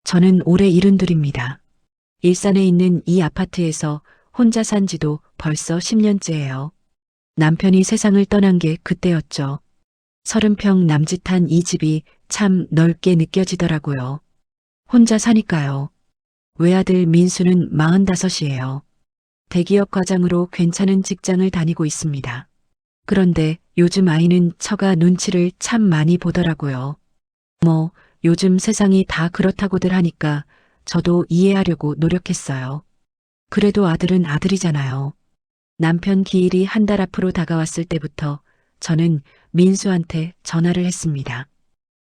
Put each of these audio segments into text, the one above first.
저는 올해 72입니다. 일산에 있는 이 아파트에서 혼자 산 지도 벌써 10년째예요. 남편이 세상을 떠난 게 그때였죠. 30평 남짓한 이 집이 참 넓게 느껴지더라고요. 혼자 사니까요. 외아들 민수는 45이에요. 대기업 과장으로 괜찮은 직장을 다니고 있습니다. 그런데 요즘 아이는 처가 눈치를 참 많이 보더라고요. 뭐, 요즘 세상이 다 그렇다고들 하니까 저도 이해하려고 노력했어요. 그래도 아들은 아들이잖아요. 남편 기일이 한 달 앞으로 다가왔을 때부터 저는 민수한테 전화를 했습니다.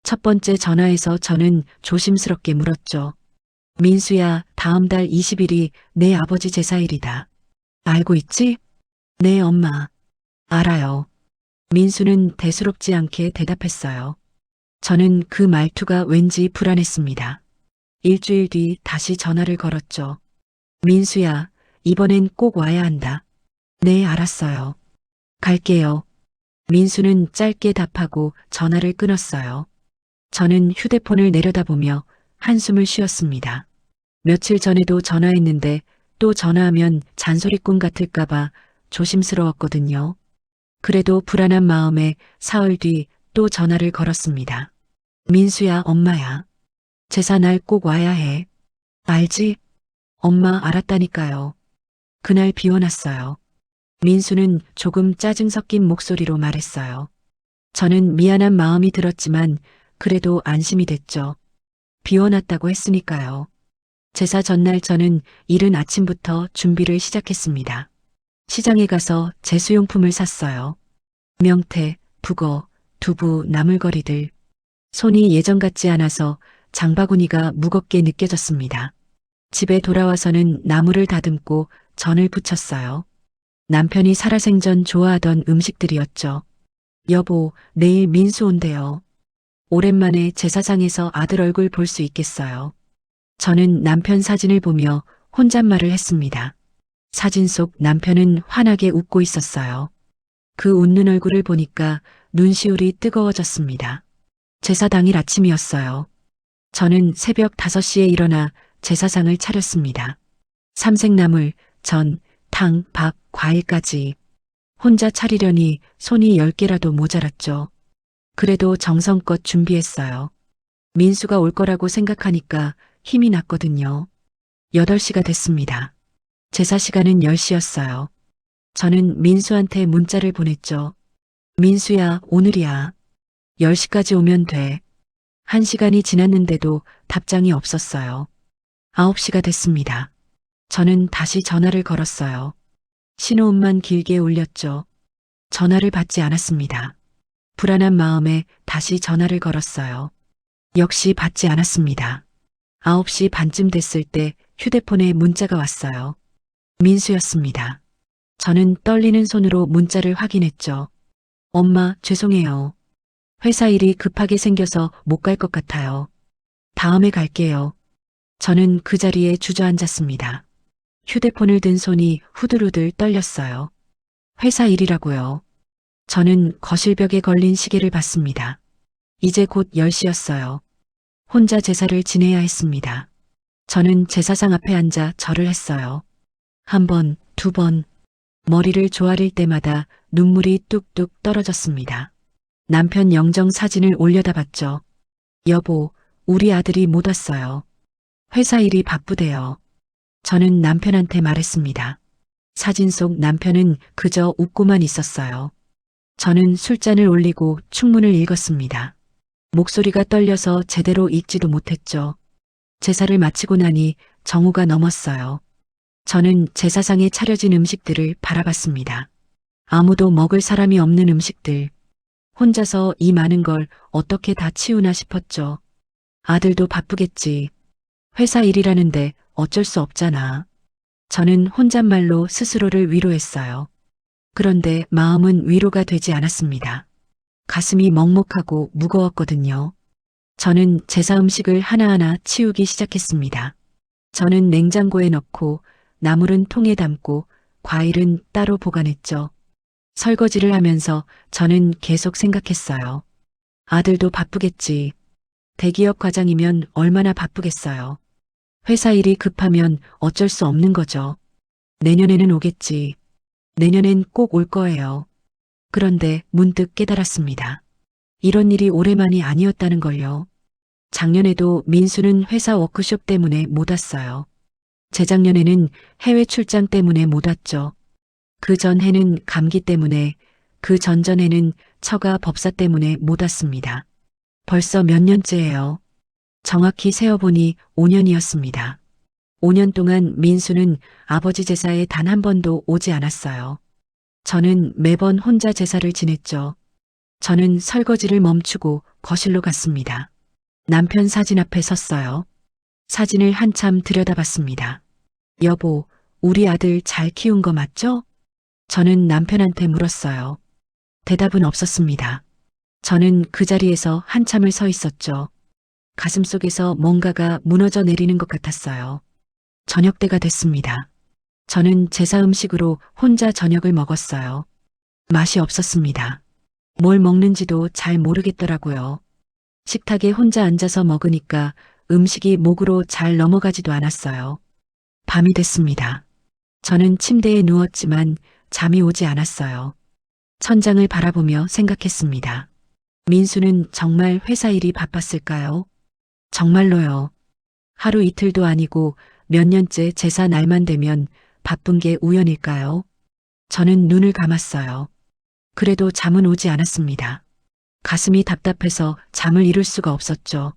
첫 번째 전화에서 저는 조심스럽게 물었죠. 민수야, 다음 달 20일이 내 아버지 제사일이다. 알고 있지? 네, 엄마. 알아요. 민수는 대수롭지 않게 대답했어요. 저는 그 말투가 왠지 불안했습니다. 일주일 뒤 다시 전화를 걸었죠. 민수야, 이번엔 꼭 와야 한다. 네, 알았어요. 갈게요. 민수는 짧게 답하고 전화를 끊었어요. 저는 휴대폰을 내려다보며 한숨을 쉬었습니다. 며칠 전에도 전화했는데 또 전화하면 잔소리꾼 같을까봐 조심스러웠거든요. 그래도 불안한 마음에 사흘 뒤 또 전화를 걸었습니다. 민수야, 엄마야. 제사 날 꼭 와야 해. 알지? 엄마 알았다니까요. 그날 비워놨어요. 민수는 조금 짜증 섞인 목소리로 말했어요. 저는 미안한 마음이 들었지만 그래도 안심이 됐죠. 비워놨다고 했으니까요. 제사 전날 저는 이른 아침부터 준비를 시작했습니다. 시장에 가서 제수용품을 샀어요. 명태, 북어, 두부, 나물거리들. 손이 예전 같지 않아서 장바구니가 무겁게 느껴졌습니다. 집에 돌아와서는 나물을 다듬고 전을 부쳤어요. 남편이 살아생전 좋아하던 음식들이었죠. 여보, 내일 민수 온대요. 오랜만에 제사장에서 아들 얼굴 볼 수 있겠어요. 저는 남편 사진을 보며 혼잣말을 했습니다. 사진 속 남편은 환하게 웃고 있었어요. 그 웃는 얼굴을 보니까 눈시울이 뜨거워졌습니다. 제사 당일 아침이었어요. 저는 새벽 5시에 일어나 제사상을 차렸습니다. 삼색나물, 전, 탕, 밥, 과일까지. 혼자 차리려니 손이 10개라도 모자랐죠. 그래도 정성껏 준비했어요. 민수가 올 거라고 생각하니까 힘이 났거든요. 8시가 됐습니다. 제사 시간은 10시였어요. 저는 민수한테 문자를 보냈죠. 민수야, 오늘이야. 10시까지 오면 돼. 1시간이 지났는데도 답장이 없었어요. 9시가 됐습니다. 저는 다시 전화를 걸었어요. 신호음만 길게 울렸죠. 전화를 받지 않았습니다. 불안한 마음에 다시 전화를 걸었어요. 역시 받지 않았습니다. 9시 반쯤 됐을 때 휴대폰에 문자가 왔어요. 민수였습니다. 저는 떨리는 손으로 문자를 확인했죠. 엄마, 죄송해요. 회사 일이 급하게 생겨서 못 갈 것 같아요. 다음에 갈게요. 저는 그 자리에 주저앉았습니다. 휴대폰을 든 손이 후들후들 떨렸어요. 회사 일이라고요. 저는 거실벽에 걸린 시계를 봤습니다. 이제 곧 10시였어요. 혼자 제사를 지내야 했습니다. 저는 제사상 앞에 앉아 절을 했어요. 한 번, 두 번, 머리를 조아릴 때마다 눈물이 뚝뚝 떨어졌습니다. 남편 영정 사진을 올려다 봤죠. 여보, 우리 아들이 못 왔어요. 회사 일이 바쁘대요. 저는 남편한테 말했습니다. 사진 속 남편은 그저 웃고만 있었어요. 저는 술잔을 올리고 축문을 읽었습니다. 목소리가 떨려서 제대로 읽지도 못했죠. 제사를 마치고 나니 정오가 넘었어요. 저는 제사상에 차려진 음식들을 바라봤습니다. 아무도 먹을 사람이 없는 음식들. 혼자서 이 많은 걸 어떻게 다 치우나 싶었죠. 아들도 바쁘겠지. 회사 일이라는데 어쩔 수 없잖아. 저는 혼잣말로 스스로를 위로했어요. 그런데 마음은 위로가 되지 않았습니다. 가슴이 먹먹하고 무거웠거든요. 저는 제사 음식을 하나하나 치우기 시작했습니다. 저는 냉장고에 넣고 나물은 통에 담고 과일은 따로 보관했죠. 설거지를 하면서 저는 계속 생각했어요. 아들도 바쁘겠지. 대기업 과장이면 얼마나 바쁘겠어요. 회사 일이 급하면 어쩔 수 없는 거죠. 내년에는 오겠지. 내년엔 꼭 올 거예요. 그런데 문득 깨달았습니다. 이런 일이 올해만이 아니었다는 걸요. 작년에도 민수는 회사 워크숍 때문에 못 왔어요. 재작년에는 해외 출장 때문에 못 왔죠. 그 전해는 감기 때문에, 그 전전해는 처가 법사 때문에 못 왔습니다. 벌써 몇 년째예요. 정확히 세어보니 5년이었습니다. 5년 동안 민수는 아버지 제사에 단 한 번도 오지 않았어요. 저는 매번 혼자 제사를 지냈죠. 저는 설거지를 멈추고 거실로 갔습니다. 남편 사진 앞에 섰어요. 사진을 한참 들여다봤습니다. 여보, 우리 아들 잘 키운 거 맞죠? 저는 남편한테 물었어요. 대답은 없었습니다. 저는 그 자리에서 한참을 서 있었죠. 가슴속에서 뭔가가 무너져 내리는 것 같았어요. 저녁 때가 됐습니다. 저는 제사 음식으로 혼자 저녁을 먹었어요. 맛이 없었습니다. 뭘 먹는지도 잘 모르겠더라고요. 식탁에 혼자 앉아서 먹으니까 음식이 목으로 잘 넘어가지도 않았어요. 밤이 됐습니다. 저는 침대에 누웠지만 잠이 오지 않았어요. 천장을 바라보며 생각했습니다. 민수는 정말 회사 일이 바빴을까요? 정말로요. 하루 이틀도 아니고 몇 년째 제사 날만 되면 바쁜 게 우연일까요? 저는 눈을 감았어요. 그래도 잠은 오지 않았습니다. 가슴이 답답해서 잠을 이룰 수가 없었죠.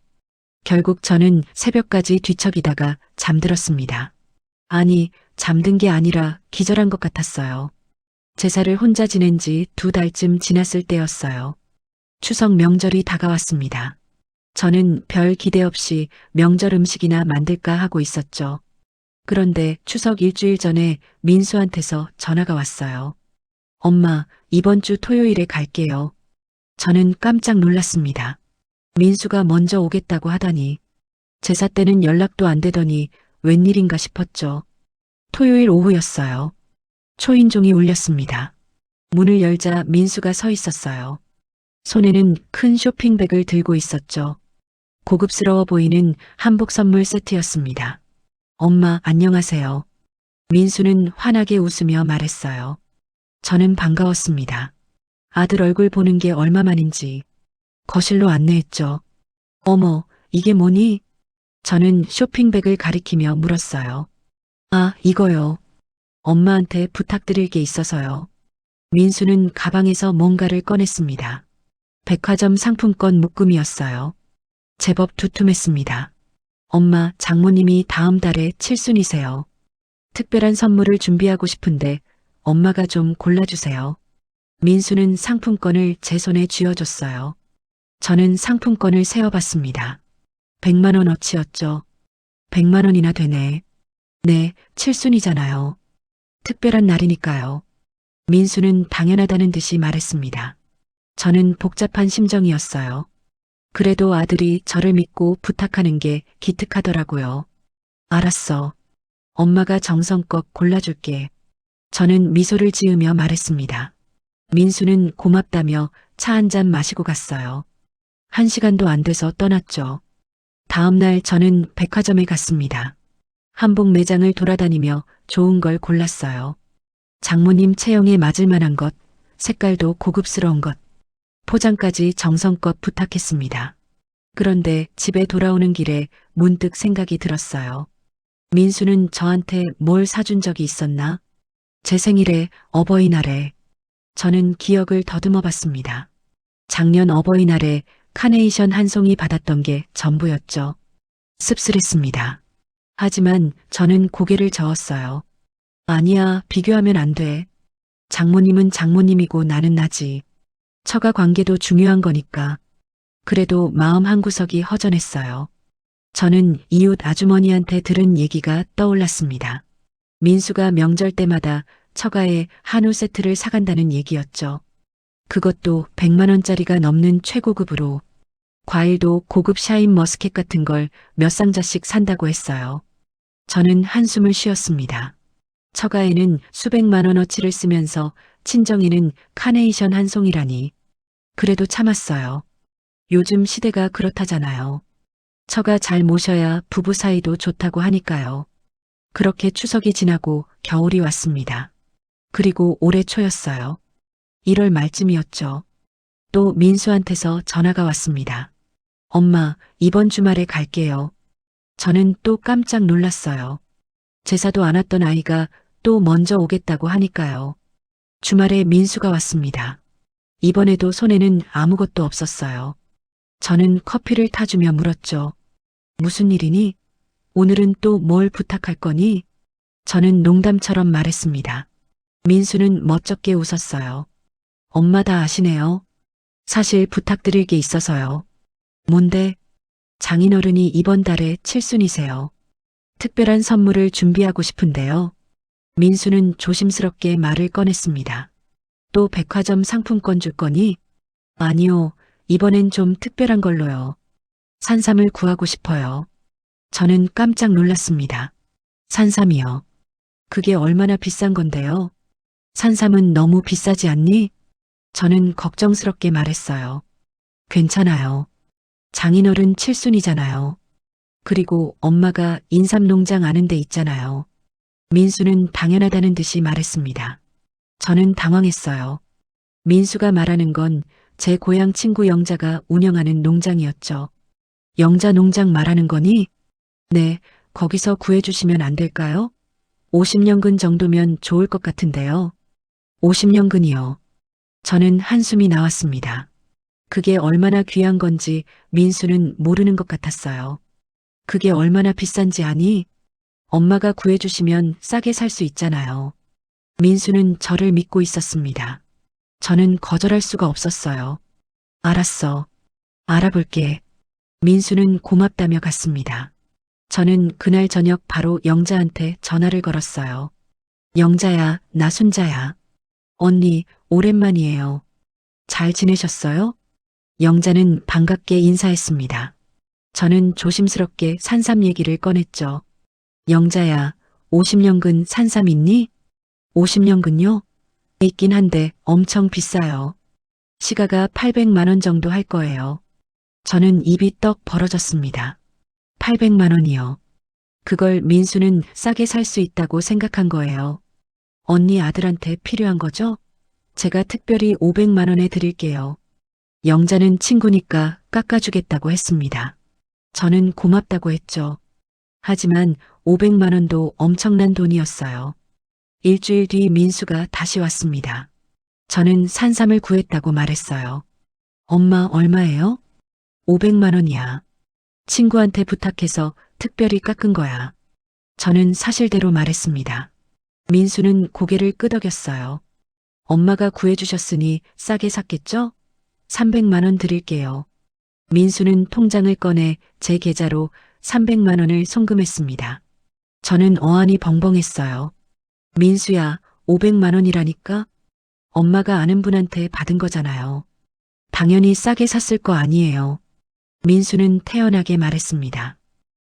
결국 저는 새벽까지 뒤척이다가 잠들었습니다. 아니, 잠든 게 아니라 기절한 것 같았어요. 제사를 혼자 지낸 지 2달쯤 지났을 때였어요. 추석 명절이 다가왔습니다. 저는 별 기대 없이 명절 음식이나 만들까 하고 있었죠. 그런데 추석 일주일 전에 민수한테서 전화가 왔어요. 엄마, 이번 주 토요일에 갈게요. 저는 깜짝 놀랐습니다. 민수가 먼저 오겠다고 하다니. 제사 때는 연락도 안 되더니 웬일인가 싶었죠. 토요일 오후였어요. 초인종이 울렸습니다. 문을 열자 민수가 서 있었어요. 손에는 큰 쇼핑백을 들고 있었죠. 고급스러워 보이는 한복 선물 세트였습니다. 엄마, 안녕하세요. 민수는 환하게 웃으며 말했어요. 저는 반가웠습니다. 아들 얼굴 보는 게 얼마만인지. 거실로 안내했죠. 어머, 이게 뭐니? 저는 쇼핑백을 가리키며 물었어요. 아, 이거요. 엄마한테 부탁드릴 게 있어서요. 민수는 가방에서 뭔가를 꺼냈습니다. 백화점 상품권 묶음이었어요. 제법 두툼했습니다. 엄마, 장모님이 다음 달에 칠순이세요. 특별한 선물을 준비하고 싶은데 엄마가 좀 골라주세요. 민수는 상품권을 제 손에 쥐어줬어요. 저는 상품권을 세어봤습니다. 100만 원어치였죠. 100만 원이나 되네. 네, 칠순이잖아요. 특별한 날이니까요. 민수는 당연하다는 듯이 말했습니다. 저는 복잡한 심정이었어요. 그래도 아들이 저를 믿고 부탁하는 게 기특하더라고요. 알았어. 엄마가 정성껏 골라줄게. 저는 미소를 지으며 말했습니다. 민수는 고맙다며 차 한 잔 마시고 갔어요. 1시간도 안 돼서 떠났죠. 다음 날 저는 백화점에 갔습니다. 한복 매장을 돌아다니며 좋은 걸 골랐어요. 장모님 체형에 맞을 만한 것, 색깔도 고급스러운 것, 포장까지 정성껏 부탁했습니다. 그런데 집에 돌아오는 길에 문득 생각이 들었어요. 민수는 저한테 뭘 사준 적이 있었나? 제 생일에, 어버이날에. 저는 기억을 더듬어 봤습니다. 작년 어버이날에 카네이션 한 송이 받았던 게 전부였죠. 씁쓸했습니다. 하지만 저는 고개를 저었어요. 아니야, 비교하면 안 돼. 장모님은 장모님이고 나는 나지. 처가 관계도 중요한 거니까. 그래도 마음 한구석이 허전했어요. 저는 이웃 아주머니한테 들은 얘기가 떠올랐습니다. 민수가 명절 때마다 처가에 한우 세트를 사간다는 얘기였죠. 그것도 100만 원짜리가 넘는 최고급으로. 과일도 고급 샤인 머스켓 같은 걸 몇 상자씩 산다고 했어요. 저는 한숨을 쉬었습니다. 처가에는 수백만 원어치를 쓰면서 친정에는 카네이션 한 송이라니. 그래도 참았어요. 요즘 시대가 그렇다잖아요. 처가 잘 모셔야 부부 사이도 좋다고 하니까요. 그렇게 추석이 지나고 겨울이 왔습니다. 그리고 올해 초였어요. 1월 말쯤이었죠. 또 민수한테서 전화가 왔습니다. 엄마, 이번 주말에 갈게요. 저는 또 깜짝 놀랐어요. 제사도 안 왔던 아이가 또 먼저 오겠다고 하니까요. 주말에 민수가 왔습니다. 이번에도 손에는 아무것도 없었어요. 저는 커피를 타주며 물었죠. 무슨 일이니? 오늘은 또 뭘 부탁할 거니? 저는 농담처럼 말했습니다. 민수는 멋쩍게 웃었어요. 엄마 다 아시네요. 사실 부탁드릴 게 있어서요. 뭔데? 장인어른이 이번 달에 칠순이세요. 특별한 선물을 준비하고 싶은데요. 민수는 조심스럽게 말을 꺼냈습니다. 또 백화점 상품권 줄 거니? 아니요, 이번엔 좀 특별한 걸로요. 산삼을 구하고 싶어요. 저는 깜짝 놀랐습니다. 산삼이요. 그게 얼마나 비싼 건데요? 산삼은 너무 비싸지 않니? 저는 걱정스럽게 말했어요. 괜찮아요. 장인어른 칠순이잖아요. 그리고 엄마가 인삼농장 아는 데 있잖아요. 민수는 당연하다는 듯이 말했습니다. 저는 당황했어요. 민수가 말하는 건 제 고향 친구 영자가 운영하는 농장이었죠. 영자 농장 말하는 거니? 네, 거기서 구해주시면 안 될까요? 50년근 정도면 좋을 것 같은데요. 50년근이요. 저는 한숨이 나왔습니다. 그게 얼마나 귀한 건지 민수는 모르는 것 같았어요. 그게 얼마나 비싼지 아니? 엄마가 구해주시면 싸게 살 수 있잖아요. 민수는 저를 믿고 있었습니다. 저는 거절할 수가 없었어요. 알았어. 알아볼게. 민수는 고맙다며 갔습니다. 저는 그날 저녁 바로 영자한테 전화를 걸었어요. 영자야, 나 순자야. 언니, 오랜만이에요. 잘 지내셨어요? 영자는 반갑게 인사했습니다. 저는 조심스럽게 산삼 얘기를 꺼냈죠. 영자야, 50년근 산삼 있니? 50년근요? 있긴 한데 엄청 비싸요. 시가가 800만 원 정도 할 거예요. 저는 입이 떡 벌어졌습니다. 800만 원이요. 그걸 민수는 싸게 살 수 있다고 생각한 거예요. 언니 아들한테 필요한 거죠? 제가 특별히 500만 원에 드릴게요. 영자는 친구니까 깎아주겠다고 했습니다. 저는 고맙다고 했죠. 하지만 500만 원도 엄청난 돈이었어요. 일주일 뒤 민수가 다시 왔습니다. 저는 산삼을 구했다고 말했어요. 엄마 얼마예요? 500만 원이야. 친구한테 부탁해서 특별히 깎은 거야. 저는 사실대로 말했습니다. 민수는 고개를 끄덕였어요. 엄마가 구해주셨으니 싸게 샀겠죠? 300만 원 드릴게요. 민수는 통장을 꺼내 제 계좌로 300만 원을 송금했습니다. 저는 어안이 벙벙했어요. 민수야, 500만 원이라니까? 엄마가 아는 분한테 받은 거잖아요. 당연히 싸게 샀을 거 아니에요. 민수는 태연하게 말했습니다.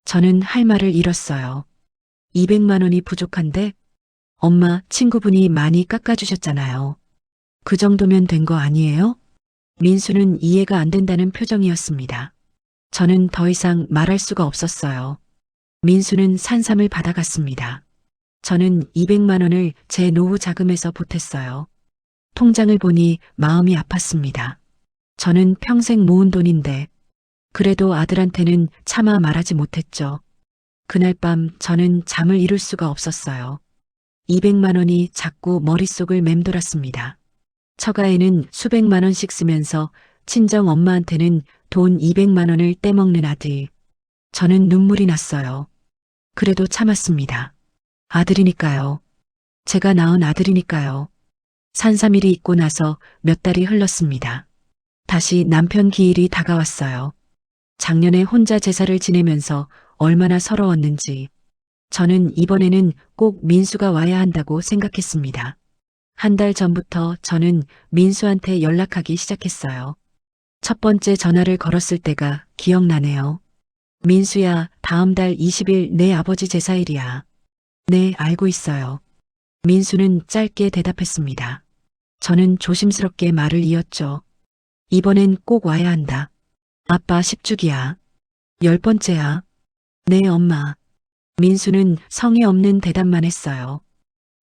저는 할 말을 잃었어요. 200만 원이 부족한데? 엄마, 친구분이 많이 깎아주셨잖아요. 그 정도면 된 거 아니에요? 민수는 이해가 안 된다는 표정이었습니다. 저는 더 이상 말할 수가 없었어요. 민수는 산삼을 받아갔습니다. 저는 200만 원을 제 노후 자금에서 보탰어요. 통장을 보니 마음이 아팠습니다. 저는 평생 모은 돈인데 그래도 아들한테는 차마 말하지 못했죠. 그날 밤 저는 잠을 이룰 수가 없었어요. 200만 원이 자꾸 머릿속을 맴돌았습니다. 처가에는 수백만 원씩 쓰면서 친정 엄마한테는 돈 200만 원을 떼먹는 아들. 저는 눈물이 났어요. 그래도 참았습니다. 아들이니까요. 제가 낳은 아들이니까요. 산삼일이 있고 나서 몇 달이 흘렀습니다. 다시 남편 기일이 다가왔어요. 작년에 혼자 제사를 지내면서 얼마나 서러웠는지 저는 이번에는 꼭 민수가 와야 한다고 생각했습니다. 한 달 전부터 저는 민수한테 연락하기 시작했어요. 첫 번째 전화를 걸었을 때가 기억나네요. 민수야, 다음 달 20일 내 아버지 제사일이야. 네, 알고 있어요. 민수는 짧게 대답했습니다. 저는 조심스럽게 말을 이었죠. 이번엔 꼭 와야 한다. 아빠 10주기야. 10번째야. 네, 엄마. 민수는 성의 없는 대답만 했어요.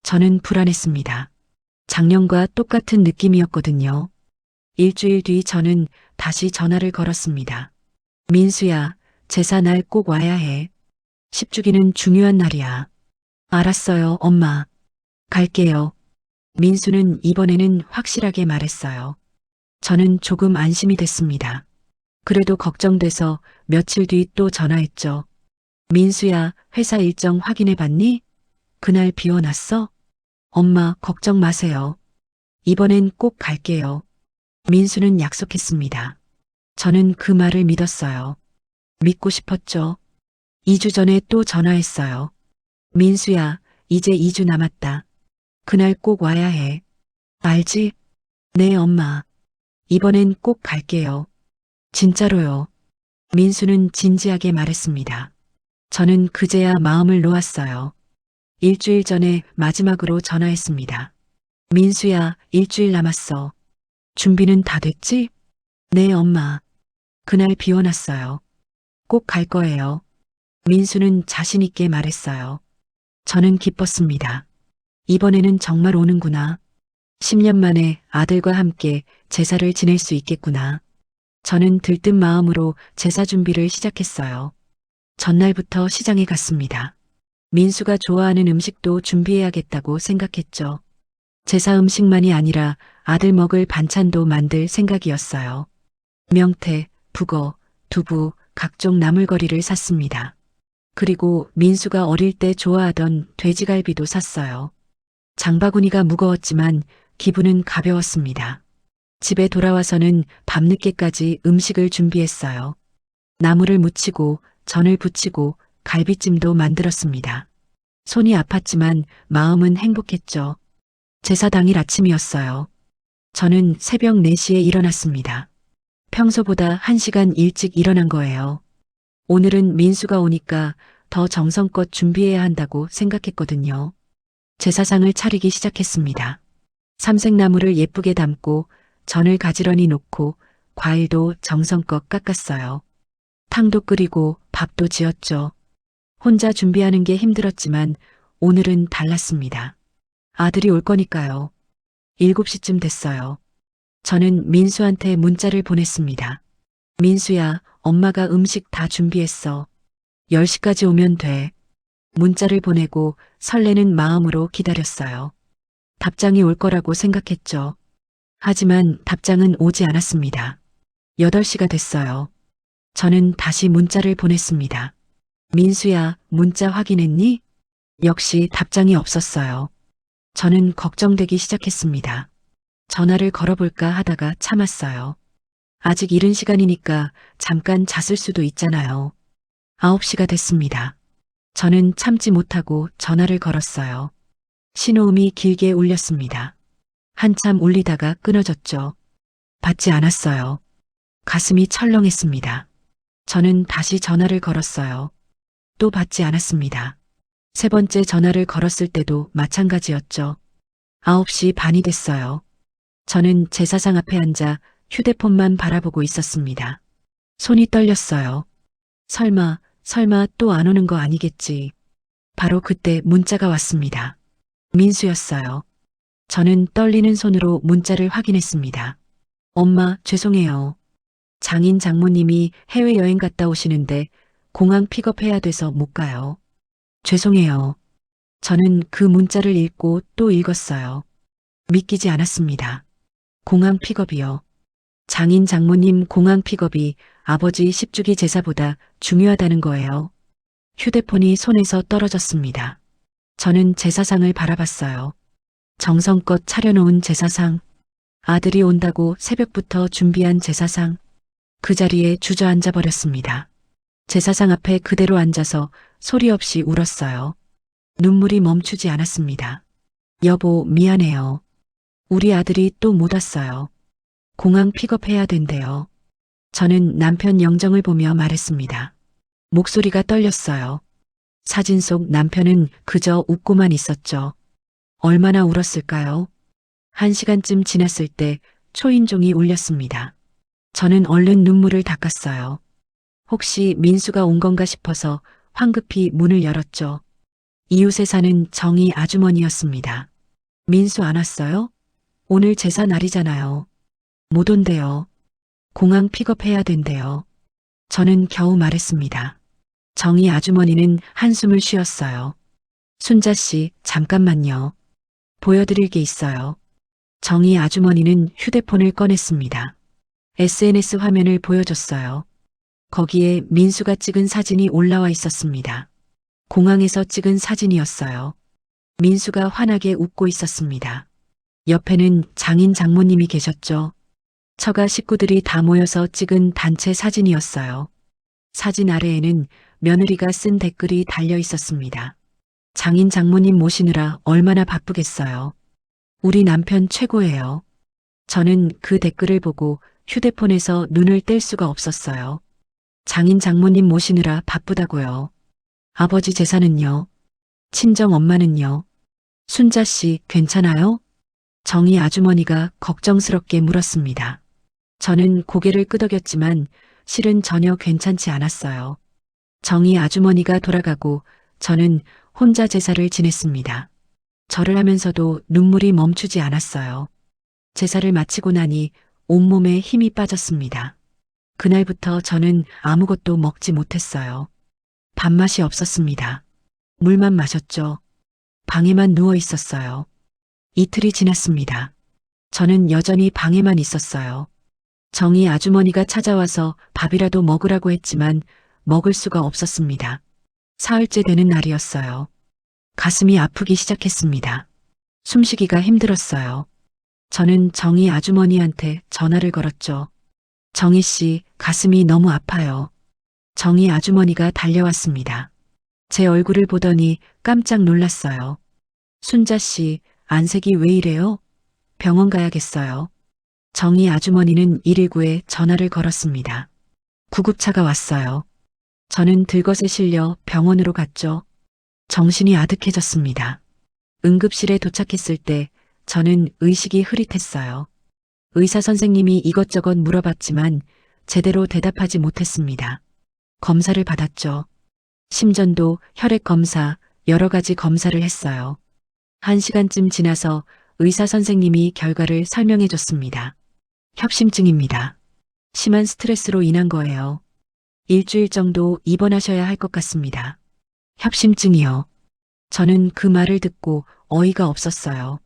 저는 불안했습니다. 작년과 똑같은 느낌이었거든요. 일주일 뒤 저는 다시 전화를 걸었습니다. 민수야, 제사 날 꼭 와야 해. 10주기는 중요한 날이야. 알았어요, 엄마. 갈게요. 민수는 이번에는 확실하게 말했어요. 저는 조금 안심이 됐습니다. 그래도 걱정돼서 며칠 뒤 또 전화했죠. 민수야, 회사 일정 확인해 봤니? 그날 비워놨어? 엄마, 걱정 마세요. 이번엔 꼭 갈게요. 민수는 약속했습니다. 저는 그 말을 믿었어요. 믿고 싶었죠. 2주 전에 또 전화했어요. 민수야, 이제 2주 남았다. 그날 꼭 와야 해. 알지? 네, 엄마. 이번엔 꼭 갈게요. 진짜로요. 민수는 진지하게 말했습니다. 저는 그제야 마음을 놓았어요. 일주일 전에 마지막으로 전화했습니다. 민수야, 일주일 남았어. 준비는 다 됐지? 네, 엄마. 그날 비워놨어요. 꼭 갈 거예요. 민수는 자신있게 말했어요. 저는 기뻤습니다. 이번에는 정말 오는구나. 10년 만에 아들과 함께 제사를 지낼 수 있겠구나. 저는 들뜬 마음으로 제사 준비를 시작했어요. 전날부터 시장에 갔습니다. 민수가 좋아하는 음식도 준비해야겠다고 생각했죠. 제사 음식만이 아니라 아들 먹을 반찬도 만들 생각이었어요. 명태, 북어, 두부, 각종 나물거리를 샀습니다. 그리고 민수가 어릴 때 좋아하던 돼지갈비도 샀어요. 장바구니가 무거웠지만 기분은 가벼웠습니다. 집에 돌아와서는 밤늦게까지 음식을 준비했어요. 나물을 무치고 전을 부치고 갈비찜도 만들었습니다. 손이 아팠지만 마음은 행복했죠. 제사 당일 아침이었어요. 저는 새벽 4시에 일어났습니다. 평소보다 1시간 일찍 일어난 거예요. 오늘은 민수가 오니까 더 정성껏 준비해야 한다고 생각했거든요. 제사상을 차리기 시작했습니다. 삼색나물을 예쁘게 담고 전을 가지런히 놓고 과일도 정성껏 깎았어요. 탕도 끓이고 밥도 지었죠. 혼자 준비하는 게 힘들었지만 오늘은 달랐습니다. 아들이 올 거니까요. 7시쯤 됐어요. 저는 민수한테 문자를 보냈습니다. 민수야, 엄마가 음식 다 준비했어. 10시까지 오면 돼. 문자를 보내고 설레는 마음으로 기다렸어요. 답장이 올 거라고 생각했죠. 하지만 답장은 오지 않았습니다. 8시가 됐어요. 저는 다시 문자를 보냈습니다. 민수야, 문자 확인했니? 역시 답장이 없었어요. 저는 걱정되기 시작했습니다. 전화를 걸어볼까 하다가 참았어요. 아직 이른 시간이니까 잠깐 잤을 수도 있잖아요. 9시가 됐습니다. 저는 참지 못하고 전화를 걸었어요. 신호음이 길게 울렸습니다. 한참 울리다가 끊어졌죠. 받지 않았어요. 가슴이 철렁했습니다. 저는 다시 전화를 걸었어요. 또 받지 않았습니다. 3번째 전화를 걸었을 때도 마찬가지였죠. 9시 반이 됐어요. 저는 제사상 앞에 앉아 휴대폰만 바라보고 있었습니다. 손이 떨렸어요. 설마 또 안 오는 거 아니겠지. 바로 그때 문자가 왔습니다. 민수였어요. 저는 떨리는 손으로 문자를 확인했습니다. 엄마, 죄송해요. 장인 장모님이 해외여행 갔다 오시는데 공항 픽업해야 돼서 못 가요. 죄송해요. 저는 그 문자를 읽고 또 읽었어요. 믿기지 않았습니다. 공항 픽업이요. 장인 장모님 공항 픽업이 아버지 10주기 제사보다 중요하다는 거예요. 휴대폰이 손에서 떨어졌습니다. 저는 제사상을 바라봤어요. 정성껏 차려놓은 제사상. 아들이 온다고 새벽부터 준비한 제사상. 그 자리에 주저앉아 버렸습니다. 제사상 앞에 그대로 앉아서 소리 없이 울었어요. 눈물이 멈추지 않았습니다. 여보, 미안해요. 우리 아들이 또 못 왔어요. 공항 픽업해야 된대요. 저는 남편 영정을 보며 말했습니다. 목소리가 떨렸어요. 사진 속 남편은 그저 웃고만 있었죠. 얼마나 울었을까요? 1시간쯤 지났을 때 초인종이 울렸습니다. 저는 얼른 눈물을 닦았어요. 혹시 민수가 온 건가 싶어서 황급히 문을 열었죠. 이웃에 사는 정희 아주머니였습니다. 민수 안 왔어요? 오늘 제사 날이잖아요. 못 온대요. 공항 픽업해야 된대요. 저는 겨우 말했습니다. 정희 아주머니는 한숨을 쉬었어요. 순자 씨, 잠깐만요. 보여드릴 게 있어요. 정희 아주머니는 휴대폰을 꺼냈습니다. SNS 화면을 보여줬어요. 거기에 민수가 찍은 사진이 올라와 있었습니다. 공항에서 찍은 사진이었어요. 민수가 환하게 웃고 있었습니다. 옆에는 장인 장모님이 계셨죠. 처가 식구들이 다 모여서 찍은 단체 사진이었어요. 사진 아래에는 며느리가 쓴 댓글이 달려 있었습니다. 장인 장모님 모시느라 얼마나 바쁘겠어요. 우리 남편 최고예요. 저는 그 댓글을 보고 휴대폰에서 눈을 뗄 수가 없었어요. 장인 장모님 모시느라 바쁘다고요. 아버지 제사는요? 친정 엄마는요? 순자 씨 괜찮아요? 정희 아주머니가 걱정스럽게 물었습니다. 저는 고개를 끄덕였지만 실은 전혀 괜찮지 않았어요. 정희 아주머니가 돌아가고 저는 혼자 제사를 지냈습니다. 절을 하면서도 눈물이 멈추지 않았어요. 제사를 마치고 나니 온몸에 힘이 빠졌습니다. 그날부터 저는 아무것도 먹지 못했어요. 밥맛이 없었습니다. 물만 마셨죠. 방에만 누워 있었어요. 이틀이 지났습니다. 저는 여전히 방에만 있었어요. 정희 아주머니가 찾아와서 밥이라도 먹으라고 했지만 먹을 수가 없었습니다. 사흘째 되는 날이었어요. 가슴이 아프기 시작했습니다. 숨쉬기가 힘들었어요. 저는 정희 아주머니한테 전화를 걸었죠. 정희 씨, 가슴이 너무 아파요. 정희 아주머니가 달려왔습니다. 제 얼굴을 보더니 깜짝 놀랐어요. 순자 씨, 안색이 왜 이래요? 병원 가야겠어요. 정희 아주머니는 119에 전화를 걸었습니다. 구급차가 왔어요. 저는 들것에 실려 병원으로 갔죠. 정신이 아득해졌습니다. 응급실에 도착했을 때 저는 의식이 흐릿했어요. 의사 선생님이 이것저것 물어봤지만 제대로 대답하지 못했습니다. 검사를 받았죠. 심전도, 혈액 검사, 여러 가지 검사를 했어요. 1시간쯤 지나서 의사 선생님이 결과를 설명해 줬습니다. 협심증입니다. 심한 스트레스로 인한 거예요. 일주일 정도 입원하셔야 할 것 같습니다. 협심증이요. 저는 그 말을 듣고 어이가 없었어요.